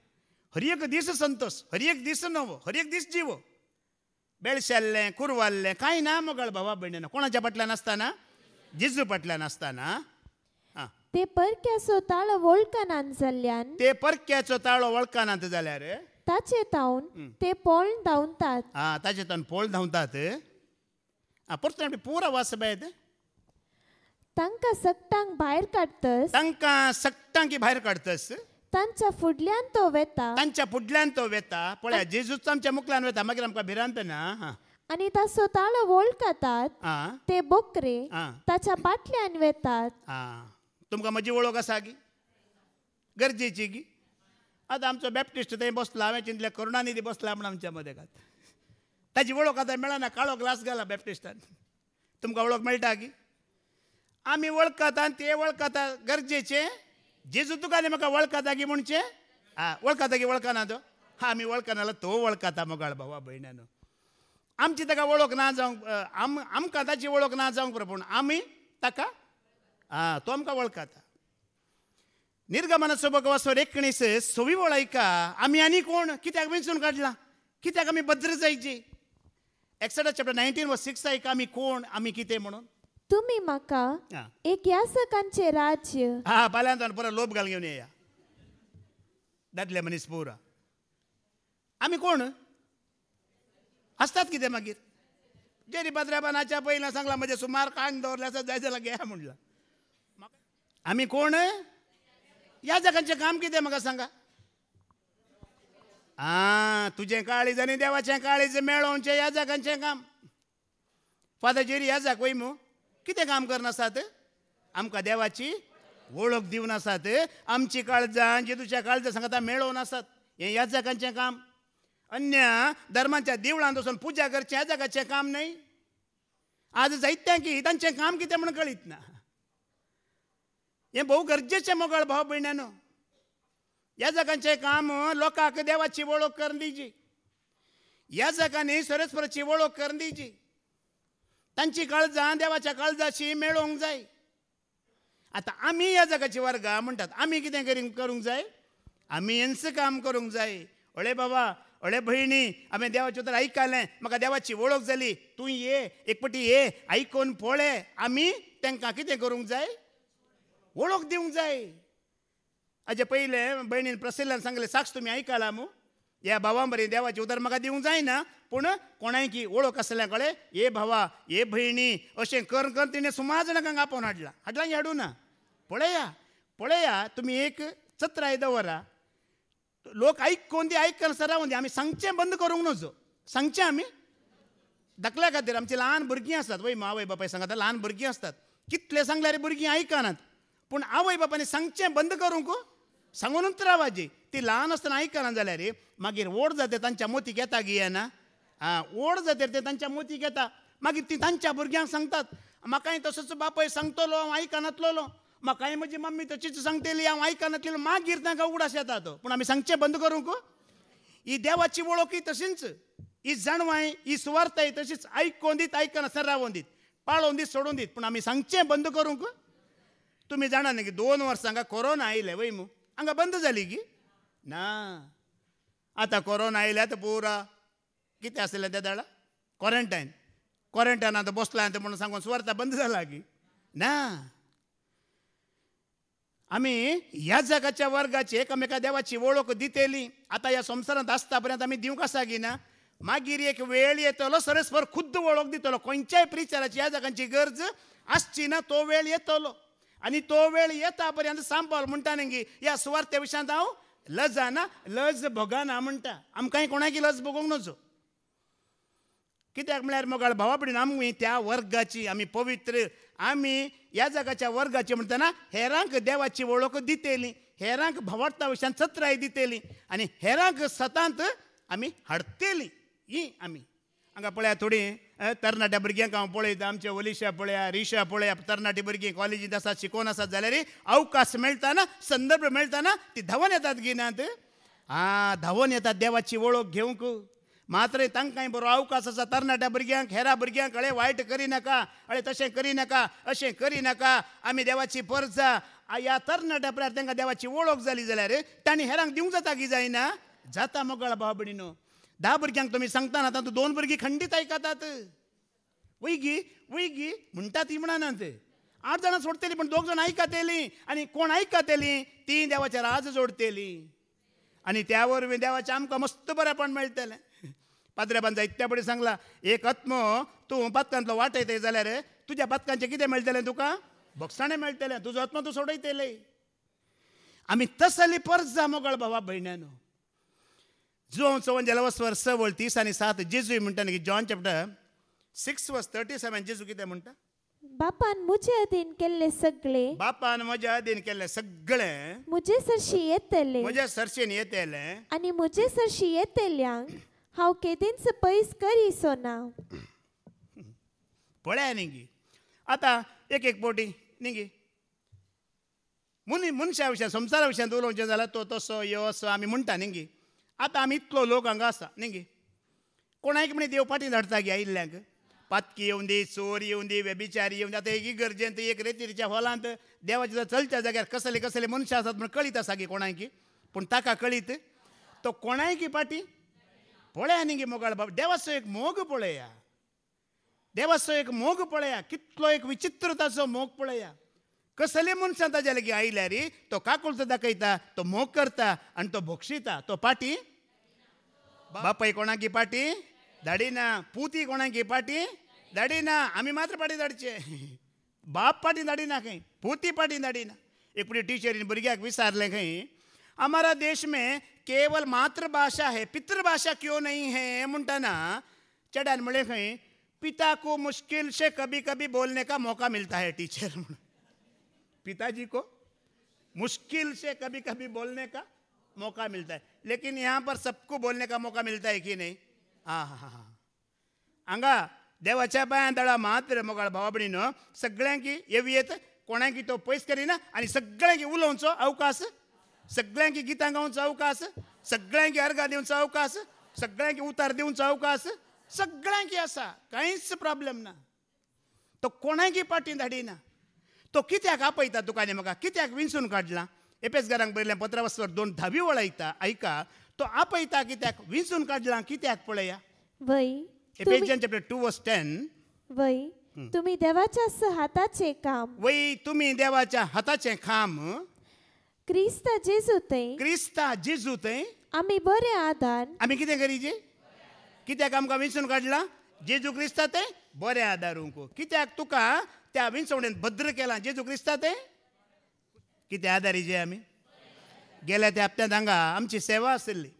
हर एक दीस संतोष, हर एक दीस नवो, हर एक दीस जिवो. बेळशेल्लें कुरवाल्लें कांय ना मोगाळ भावा भयणीनो. कोणाच्या फाटल्यान आसतना? जेजू फाटल्यान आसतना. ते परक्याचो ताळो वळखनात जाल्ल्यान, ते परक्याचो ताळो वळखनात जाल्यार ताचे तावन ते पोळण धांवतात. ताचे तावन पोळ धांवतात. परतून पुरा वास बेद. तांकां सक्तांक भायर काडतस, तांकां सक्तांकी भायर काडतस. तांच्या फुडल्यान तो वेता, तांच्या फुडल्यान तो वेता. पळया जेजूच आमच्या मुखल्यान वेता, मागीर आमकां भिरांत ना. आनी ताचो ताळो वळखतात ते बोकरे ताच्या फाटल्यान वेतात. तुमकां म्हजी वळख आसा गी? गरजेची गी. आतां आमचो बॅप्टिस्ट थंय बसला, हांवें चिंतलें करुणानिधी बसला म्हण आमच्या मदें घात. ताची वळख आतां मेळना, काळो ग्लास घाला बॅप्टिस्टान. तुमकां वळख मेळटा गी? आमी वळखता आनी ते वळखता, गरजेचें. जेजू तुका आनी म्हाका वळखता गी म्हणचे? वळखता गी वळखना तो? आमी वळखना जाल्यार तो वळखता मोगाळ भावा भयणानो. आमची ताका वळख ना जावंक, आमकां ताची वळख ना जावंक पुरो, पूण आमी ताका तो आमकां वळखता. निर्गमनाचो भोगवासो 19 वळयका. आमी आनी कोण? कित्याक वेंचून काडला? कित्याक आमी भद्र जायची? Exodus chapter 19:6 आयका. आमी कोण, आमी कितें म्हणून. तुमी म्हाका एक यासकांचे राज्य. फाल्यांतल्यान परत लोभ घाल घेवन येया. दादले मनीस पुरा. आमी कोण आसतात कितें मागीर? जेरी भद्राबानाच्या पयला सांगला म्हजे सुमार कांग दवरले आसा, जाय जाल्यार घेया म्हणला. आमी कोण? याजकांचें काम कितें म्हाका सांगा. तुजें काळीज आनी देवाचें काळीज मेळोवचें याजकांचें काम. फादर जेरी याजक वयमू कितें काम करनासात? आमकां देवाची वळख दिवन आसात. आमची काळजां जेजूच्या काळजां सांगता मेळोवन आसात. हें याजकांचें काम. अन्य धर्माच्या देवळांत वचून पुजा करचें याजकाचें काम न्हय. आज जायत्यांक तांचें काम कितें म्हण कळीत ना. हें भोव गरजेचें मोगाळ भाव भयणानो. याजकांचें काम लोकांक देवाची वळख करून दिवची. याजकांनी सरस्वराची वळख करून दिवची. तांची काळजां देवाच्या काळजाची मेळोवंक जाय. आतां आमी याजकाची वर्गां म्हणटात, आमी कितें करूंक जाय? आमी हेंच काम करूंक जाय. अळे बाबा, अळे भयणी, हांवें देवाचें उतर आयकलें, म्हाका देवाची वळख जाली. तूं ये, एक पटी ये, आयकून पळय. आमी तांकां कितें करूंक जाय? वळख दिवंक जाय. हाजे पयलें भयणीन प्रसिल्लान सांगलें, साक्ष तुमी आयकला मू. ह्या भावां बरें देवाचें उतर म्हाका दिवंक जायना, पूण कोणाय की वळख आसल्या कळ्ळें, हे भावा, हे भयणी, अशें कर कर तिणें सुमार जाणांक आपोवन हाडला. की हाडूं ना. पळया तुमी एक चत्राय दवरा. लोक आयकून दी आयकनासतना रावून दी. आमी सांगचें बंद करूंक नजो. सांगचें आमी धाकल्या खातीर. आमची ल्हान भुरगीं आसतात वय आवय बापाय सांगता, ल्हान भुरगीं आसतात. कितले सांगल्यार भुरगीं आयकनात. पूण आवय बापायनी सांगचें बंद करूंक सांगूनच रावाजी. ती ल्हान आसतना आयकना जाल्यार मागीर व्हड जाता तांच्या मोतीक येता गी येना. व्हड जाल्यार ते तांच्या मोतीक येता. मागीर ती तांच्या भुरग्यांक सांगतात, म्हाकाय तसोच बापाय सांगतलो, हांव आयकनातलो. म्हाकाय म्हजी मम्मी तशीच सांगतली, हांव आयकनातलें. मागीर तांकां उगडास येता तो. पूण आमी सांगचें बंद करूंक. ही देवाची वळखूय तशीच. ही जाणवाय, ही सुवार्थाय तशीच. आयकोन दीत, आयकनासतना रावोन दीत, पाळोवन दीत, सोडून दीत. पूण आमी सांगचें बंद करूंक. तुम्ही जाणा न्ही की 2 वर्सां हांगा कोरोना आयले वय मू हांगा बंद जाली की ना. आतां कोरोना आयल्या तर पुरा कितें आसलें त्या दाडा क्वॉरंटायनांत बसला म्हणून सांगून सुवार्ता बंद जाला की ना. आमी ह्या जगाच्या वर्गाची एकामेका देवाची वळख दितेली आतां ह्या संवसारांत आसता पर्यंत आमी दिवंक आसा की ना. मागीर एक वेळ येतलो सरस्पर खुद्द वळख दितलो. खंयच्याय प्रिचाराची ह्या जगांची गरज आसची ना तो वेळ येतलो. आनी तो वेळ येता पर्यंत सांबाळ म्हणटा न्ही ह्या सुवार्ते विशयांत हांव लजाना लज भोगाना म्हणटा. आमकांय कोणाकी लज भोगूंक नजो. कित्याक म्हळ्यार मोगाळ भावा भयण आमी त्या वर्गाची आमी पवित्र आमी ह्या जगाच्या वर्गाची म्हणटना हेरांक देवाची वळख दितेली. हेरांक भावार्था विशयान सत्राय दितेली आनी हेरांक सतांत आमी हाडटेली ही आमी. हांगा पळया थोडी तरणाट्या भुरग्यांक हांव पळयता. आमचे ओलिशा पळया रिशा पळया तरणाटी भुरगीं कॉलेजींत आसात शिकोवन आसात जाल्यार अवकाश मेळटाना संदर्भ मेळटाना ती धांवन येतात गिनात. धांवन येतात देवाची वळख घेवंक. मात्र तांकांय बरो अवकाश आसा. तरणाट्या भुरग्यांक हेरा भुरग्यांक अळे वायट करिनाका अळे तशें करिनाका अशें करिनाका. आमी देवाची परजा ह्या तरणाट्या पर्यार तांकां देवाची वळख जाली जाल्यार तांणी हेरांक दिवंक जाता की जायना जाता. मोगाळ भाव भयणीनो 10 भुरग्यांक तुमी सांगतना तातूंत 2 भुरगीं खंडीत आयकतात. वयगी वयगी म्हणटा ती म्हणनात. 8 जाणां सोडटलीं पण 2 जाणां आयकतेलीं आनी कोण आयकतेलीं ती देवाचें राज जोडटेलीं आनी त्या वरवीं देवाचें आमकां मस्त बरेंपण मेळटलें. पाद्रेबान जायत्या बडी सांगला एक आत्मो तूं पातकांतलो वाटयतय जाल्यार तुज्या पातकांचें कितें मेळटलें तुका भोगसाणें मेळटलें. तुजो आत्मो तूं सोडयतले. आमी तसली परजा मोगाळ भावा भयण्यानो. जुआंव 54 वर्स 30 आनी 7 जेजू म्हणटा न्ही जॉन चॅप्टर 6 वर्स 37 जेजू कितें म्हणटा. बापान मुजे अधीन केल्ले सगळे बापान म्हज्या अधीन केल्लें सगळें मुजे सरशी येतले म्हज्या सरशेन येतलें आनी मुजे सरशी येतल्यांक हांव केदींच पयस करिसो ना. पळया न्ही आतां एक पोटी न्ही मनशा विशयान संवसारा विशयान उलोवचें जाल्यार तो तसो यो असो आमी म्हणटा न्ही. आतां आमी इतलो लोक हांगा आसा न्ही. कोणाक म्हणे देव फाटीं धाडटा गे आयिल्ल्यांक. पातकी येवन दी चोर येवन दी व्यभिचारी येवन दी. आतां एक इगर्जेंत एक रेतीच्या हॉलांत देवाच्या चलच्या जाग्यार कसले कसले मनशां आसात म्हण कळीत आसा गे कोणाक. पूण ताका कळीत तो कोणायकी पाटी पळया न्ही मोगाळ बाब. देवाचो एक मोग पळया. देवाचो एक मोग पळया. कितलो एक विचित्रताचो मोग पळया. कसले मनशां ताज्या लागीं आयल्यार तो काकुळतो दाखयता तो मोग करता आनी तो भोगशिता. तो पाटी बापाय कोणाकी पाटी धाडिना. पुती कोणाकी पाटी धाडिना. आमी मात्र पाटी धाडचे. बाप पाटी धाडिना खंय पुती पाटी धाडिना. एक पुटी टिचरीन भुरग्याक विचारलें खंय हमारा देश में केवल मातृभाषा है पितृभाषा क्यों नहीं है म्हणटाना चेड्यान म्हळें खंय पिता को मुश्किल से कभी कभी बोलने का मौका मिलता है टीचर म्हणून. पिताजी को मुश्किल से कभी कभी बोलने का मौका मिलता है लेकिन यहाँ पर सबको बोलने का मौका मिलता है कि नहीं. हांगा देवाच्या पांयां दळा मात्र मोगाळ भावा भयणीनो सगळ्यांकी येवयेत कोणाकी तो पयस करिना आनी सगळ्यांकी उलोवचो अवकाश. सगळ्यांकी गितां गावचो अवकाश. सगळ्यांकी अर्घां दिवचो अवकाश. सगळ्यांकी उतार दिवचो अवकाश. सगळ्यांकी आसा कांयच प्रॉब्लेम ना. तो कोणाकी पाटी धाडिना. तो कित्याक आपयता तुका आनी म्हाका कित्याक विंचून काडला. एपेसकारांक बरयलें 15 वर्सां 2 धावी वळयता आयका. तो आपयता कित्याक विंचून काडला कित्याक पळया. वय एफेसियन चॅप्टर 2 वर्स 10 वय तुम्ही देवाच्या हाताचे काम. वय तुम्ही देवाच्या हाताचे काम क्रिस्ता जेजूतय आमी बरे आदार आमी कितें करीचे. कित्याक आमकां विंचून काडला जेजू क्रिस्तांत बरे आदारूंक. कित्याक तुका त्या विंचवणेन भद्र केला जेजू क्रिस्तांत कितें आदारीचे आमी. गेल्या त्या हप्त्यांत हांगा आमची सेवा आसली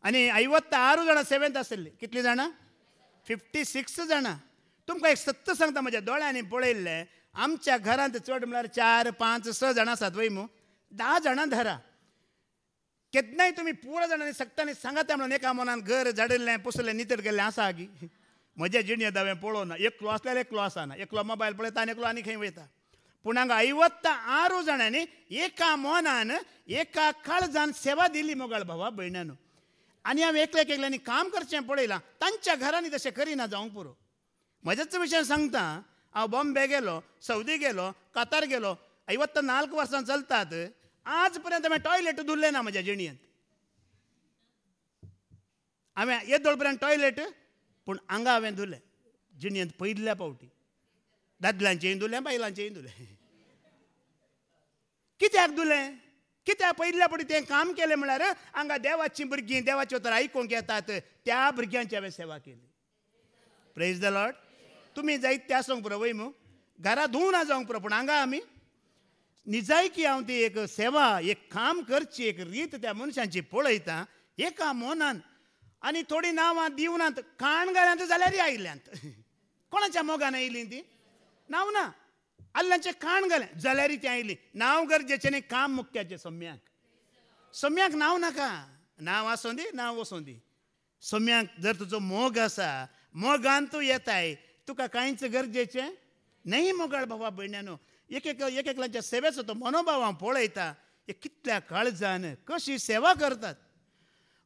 आनी 56 जाणां सेवेंत आसली. कितलीं जाणां 56 जाणां. तुमकां एक सत्य सांगता म्हज्या दोळ्यांनी पळयल्लें आमच्या घरांत चड म्हळ्यार 4, 5, 6 जाणां आसात वय मू 10 जाणां धरा. केन्नाय तुमी पुरो जाणांनी सक्तांनी सांगात म्हणून एका मनान घर झाडिल्लें पुसलें नितळ केल्लें आसा गी. म्हज्या जिणेंत हांवें पळोवना. एकलो आसल्यार एकलो आसना. एकलो मोबायल पळयता आनी एकलो आनी खंय वयता. पूण हांगा 56 जाणांनी एका मनान एका काळजान सेवा दिली मोगाळ भावा भयणानो. आनी हांवें एकल्यांनी काम करचें पळयलां. तांच्या घरांनी तशें करिना जावंक पुरो. म्हज्याच विशयान सांगता हांव बॉम्बे गेलो, सौदी गेलो, कातार गेलो 54 वर्सां चलतात आज पर्यंत हांवें टॉयलेट धुल्लें ना म्हज्या जिणयेंत. हांवें येदोळ पर्यंत टॉयलेट पूण हांगा हांवें धुलें जिणयेंत पयल्या फावटी. दादल्यांचेंय धुलें बायलांचेंय धुलें. कित्याक धुलें? कित्याक पयल्या फावटी तें काम केलें म्हळ्यार हांगा देवाचीं भुरगीं देवाचें उतर आयकूंक येतात त्या भुरग्यांची हांवें सेवा केली. Praise the Lord. तुमी जायते आसूंक पुरो वय मू घरा धुवना जावंक पुरो पूण हांगा आमी निजायकी हांव ती एक सेवा एक काम करची एक रीत त्या मनशांची पळयता एका मोनान. आनी थोडीं नांवां दिवनात काणगाऱ्यांत जाल्यार आयल्यांत. कोणाच्या मोगान आयलीं ती? नांव ना. आल्ल्यांचें काण घालें जाल्यार ती आयलीं. नांव गरजेचें न्ही काम मुख्याचें. सम्याक नांव नाका. नांव आसूं दी नांव वसूं दी. सम्याक जर तुजो मोग आसा मोगान तूं येताय तुका कांयच गरजेचें न्ही. मोगाळ भावा भयण्यानो एकल्याच्या सेवेचो तो मनोभाव हांव पळयता. कितल्या काळजान कशी सेवा करतात.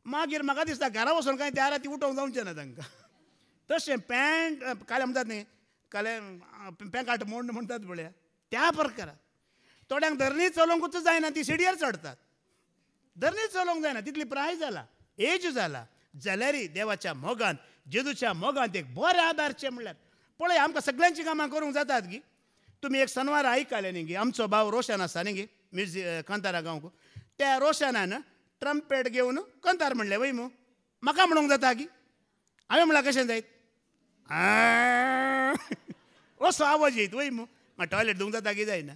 मागीर म्हाका दिसता घरा वचून कांय त्या राती उठोवंक जावचें ना तांकां. तशें पॅन्ट काले म्हणटात न्ही काले पॅकाट मोड म्हणटात पळया त्या प्रकारान. थोड्यांक धरणी चलोवंकूच जायना ती सिडयेर चडटात. धरणी चलोवंक जायना तितली प्राय जाला एज जाला जाल्यार देवाच्या मोगान जेजूच्या मोगान एक बरें आदारचें म्हणल्यार पळय आमकां सगळ्यांची कामां करूंक जातात गी. तुमी एक शनवार आयकले न्ही गी आमचो भाव रोशन आसा न्ही गी म्युझिक कांतारा गांवक त्या रोशनान ट्रम्पेट घेवन कंतार म्हणलें वय मू म्हाका म्हणूंक जाता गी. हांवें म्हणल्यार कशें जायत असो आवाज येत वय मू. म्हाका टॉयलेट धुवंक जाता की जायना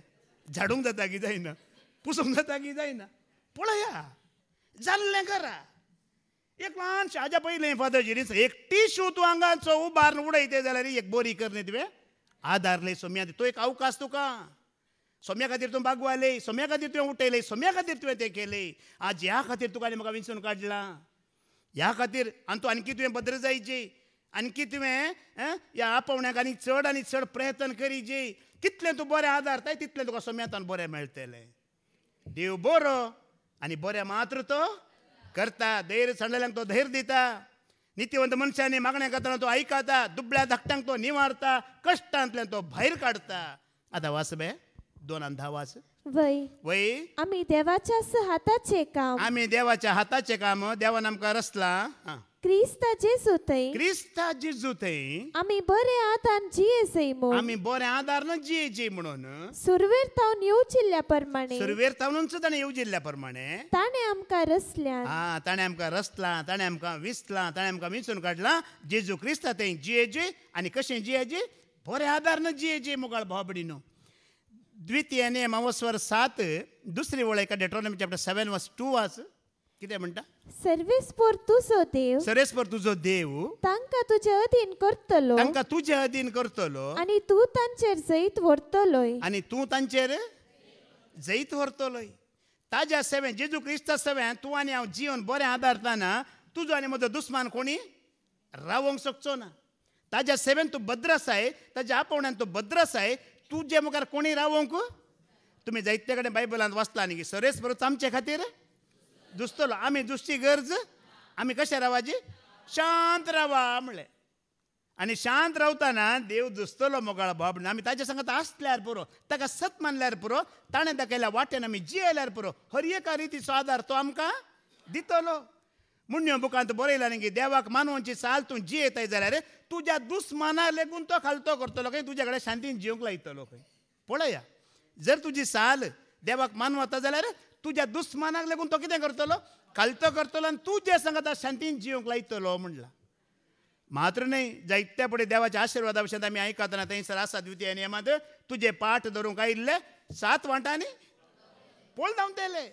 झाडूंक जाता की जायना पुसूंक जाता की जायना पळया जाल्लें करा. एक ल्हानशें हाज्या पयलें फादरजिरीच एक टिश्यू तूं हांगाचो उबारून उडयते जाल्यार एक बोरी कर न्ही तुवें आदारले सोम्या तो एक अवकाश तुका. सोम्या खातीर तूं बागवाले सोम्या खातीर तुवें उठयलें सोम्या खातीर तुवें तें केलें. आज ह्या खातीर तुका आनी म्हाका विंचून काडलां ह्या खातीर आनी तूं आणकी तुवें भद्र जायचें आणकी तुवें ह्या आपोवण्याक आनी चड प्रयत्न करीचे. कितलें तूं बरें आदारताय तितलें तुका सोम्यातान बरें मेळटलें. देव बरो आनी बरें मात्र तो करता. धैर्य सडलेल्यांक तो धैर्य दिता. नित्यवंत मनशांनी मागण्या करतना तो आयकता. दुबळ्या धाकट्यांक तो निवारता. कश्टांतल्यान तो भायर काडता. आतां वाच बे 2:10 वाच. वय आमी देवाच्या हाताचें काम आमी देवाच्या हाताचें काम देवान आमकां रचलां. क्रिस्ता जेजू थंय आमी बरें आदार जियेसय म्हूण आमी बरें आदारान जियेचे म्हणून सुरवेर तावन येवजिल्ल्या प्रमाणे सुरवेर तावनूच ताणें येवजिल्ल्या प्रमाणे ताणें आमकां रचल्यान. ताणें आमकां रचलां ताणें आमकां विसलां ताणें आमकां विंचून काडलां. जेजू क्रिस्ता थंय जियेचे आनी कशें जियेचे बरें आदारान जियेचे मोगाळ भाव भयणीनो. द्वितीय नेमावस्वर 7 दुसरी वळ एका डेट्रोनॉमी चॅप्टर 7 वर्स 2 वाच. कितें म्हणटा? सर्वेस्पर तुजो देव तांकां तुजे अधीन करतलो आनी तूं तांचेर जैत व्हरतलोय. ताज्या सेवेन जेजू क्रिस्ता सेवेन तूं आनी हांव जिवन बरें आदारतना तुजो आनी म्हजो दुस्मान कोणी रावोंक शकचो ना. ताज्या सेवेन तूं भद्र आसाय ताज्या आपोवण्यान तूं भद्र आसाय तुजे मुखार कोणी रावोंक. तुमी जायते कडेन बायबलांत वाचला न्ही सरेस्पर आमचे खातीर दुसतलो. आमी दुसची गरज आमी कशें रावाची शांत रावा म्हणलें. आनी शांत रावतना देव दुसतलो मोगाळ भाव म्हणून आमी ताजे सांगत आसल्यार पुरो ताका सत मानल्यार पुरो ताणें दाखयल्या वाटेन आमी जियेल्यार पुरो हर एका रितीचो आदार तो आमकां दितलो. मुन्य बुकांत बरयलां न्ही देवाक मानवांची चाल तूं जियेताय जाल्यार तुज्या दुस्मानाक लेगून तो खालतो करतलो खंय तुज्या कडेन शांतीन जिवंक लायतलो खंय. पळया जर तुजी साल देवाक मानवता जाल्यार तुज्या दुस्मानाक लेगून तो कितें करतलो खालतो करतलो आनी तूं जे सांगता शांतीन जिवंक लायतलो म्हणला. मात्र न्ही जायत्या पडे देवाच्या आशिर्वादा विशयी आमी आयकतना थंयसर आसा द्वितीय नियमांत तुजे पाठ धरूंक आयिल्ले 7 वाटांनी पळ धांवतेले.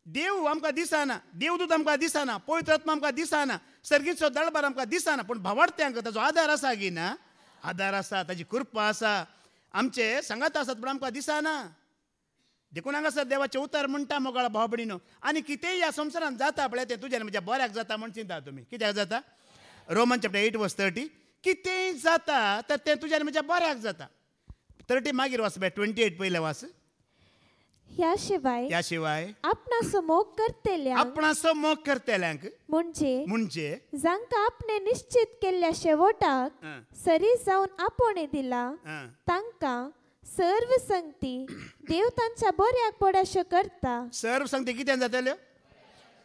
देव आमकां दिसना देवदूत आमकां दिसना पवित्र आत्मा आमकां दिसना सर्गीचो दळबार आमकां दिसना पूण भावार्थ्यांक ताजो आदार आसा गी ना आदार आसा ताजी कृपा आसा आमचे सांगात आसात पूण आमकां दिसना. देखून हांगासर देवाचें उतर म्हणटा मोगाळ भाव भयणीनो. आनी कितेंय ह्या संवसारांत जाता पळय तें तुज्या म्हज्या बऱ्याक जाता म्हण चिंता तुमी. कित्याक जाता? रोमन चॅप्टर 8 वर्स 30 कितेंय जाता तर तें तुज्या म्हज्या बऱ्याक जाता. 30 मागीर वाच 28 पयलें वाच. ह्या शिवाय आपणाचो मोग करतेल्यांक म्हणजे जांकां आपणे निश्चित केल्ल्या शेवटाक सरी जावन आपोवणे दिला तांकां सर्व संगती देव तांच्या बऱ्याक पडाशे करता. सर्व संगती कित्यान जातल्यो?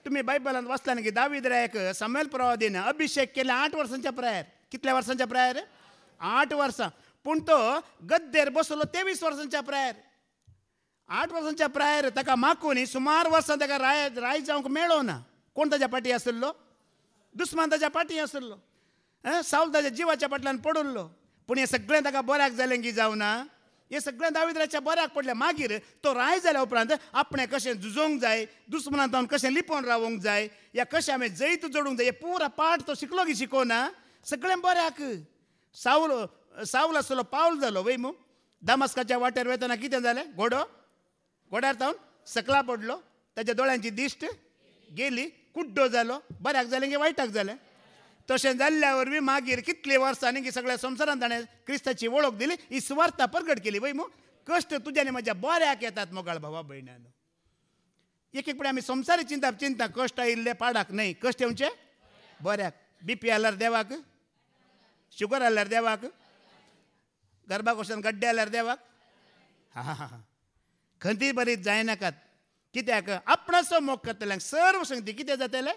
तुम्ही बायबलांत वाचला की दावीद रायक सामुएल प्रवादीन अभिषेक केले 8 वर्सांच्या प्रायर. कितल्या वर्सांच्या प्रायर? 8 वर्सां. पूण तो गद्देर बसलो 23 वर्सांच्या प्रायर. 8 वर्सांच्या प्रायर ताका मागून सुमार वर्सां ताका राय जावंक मेळो ना. कोण ताच्या पाटी आसलो? दुस्मान ताच्या पाटी आसलो. साऊल ताच्या जिवाच्या फाटल्यान पडुल्लो. पूण हें सगळें ताका बऱ्याक जालें की जावना? हें सगळें दावीदाच्या बऱ्याक पडलें. मागीर तो राय जाल्या उपरांत आपणें कशें झुजोवंक जाय, दुस्मनांत कशें लिपोवन रावूंक जाय, या कशें हांवें जैत जोडूंक जाय, हे पुरा पाठ तो शिकलो की शिकोना? सगळें बऱ्याक. साऊल आसलो पावल जालो वय मू. दामस्काच्या वाटेर वयतना कितें जालें? घोड्यार तावन सकला पडलो. ताच्या दोळ्यांची दिश्ट गेली. कुड्डो जालो. बऱ्याक जालें की वायटाक जालें? तशें जाल्ल्या वरवीं मागीर कितले वर्सांनी की सगळ्या संवसारांत ताणें क्रिस्ताची वळख दिली. ही सुवार्ता प्रगट केली वय मू. कश्ट तुज्या आनी म्हज्या बऱ्याक येतात मोगाळ भावा भयणानो. एक एक आमी संवसारी चिंता कश्ट आयिल्ले पाडाक न्हय. कश्ट येवचे बऱ्याक. BP आल्यार देवाक, शुगर आल्यार देवाक, गर्भाकोशान गड्डे आल्यार देवाक. हा खंती बरीत जायनाकात. कित्याक आपणाचो मोग करतल्यांक सर्व संगती कितें जातलें?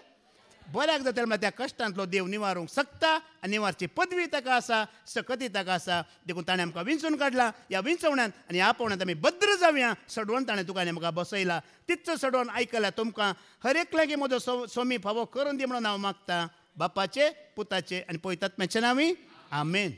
बऱ्याक जातलें. म्हळ्यार त्या कश्टांतलो देव निवारूंक शकता आनी निवारची पदवी ताका आसा, सकती ताका आसा. देखून ताणें आमकां विंचून काडला. ह्या विंचवण्यांत आनी ह्या आपोवण्यांत आमी भद्र जावया. सडवण ताणें तुका आनी म्हाका बसयला. तितचो सडवण आयकल्या तुमकां हर एकल्याक म्हजो सोमी फावो करून दी म्हणून हांव मागतां. बापाचे, पुताचे आनी पवित्र आत्म्याचे नांवी. आमेन.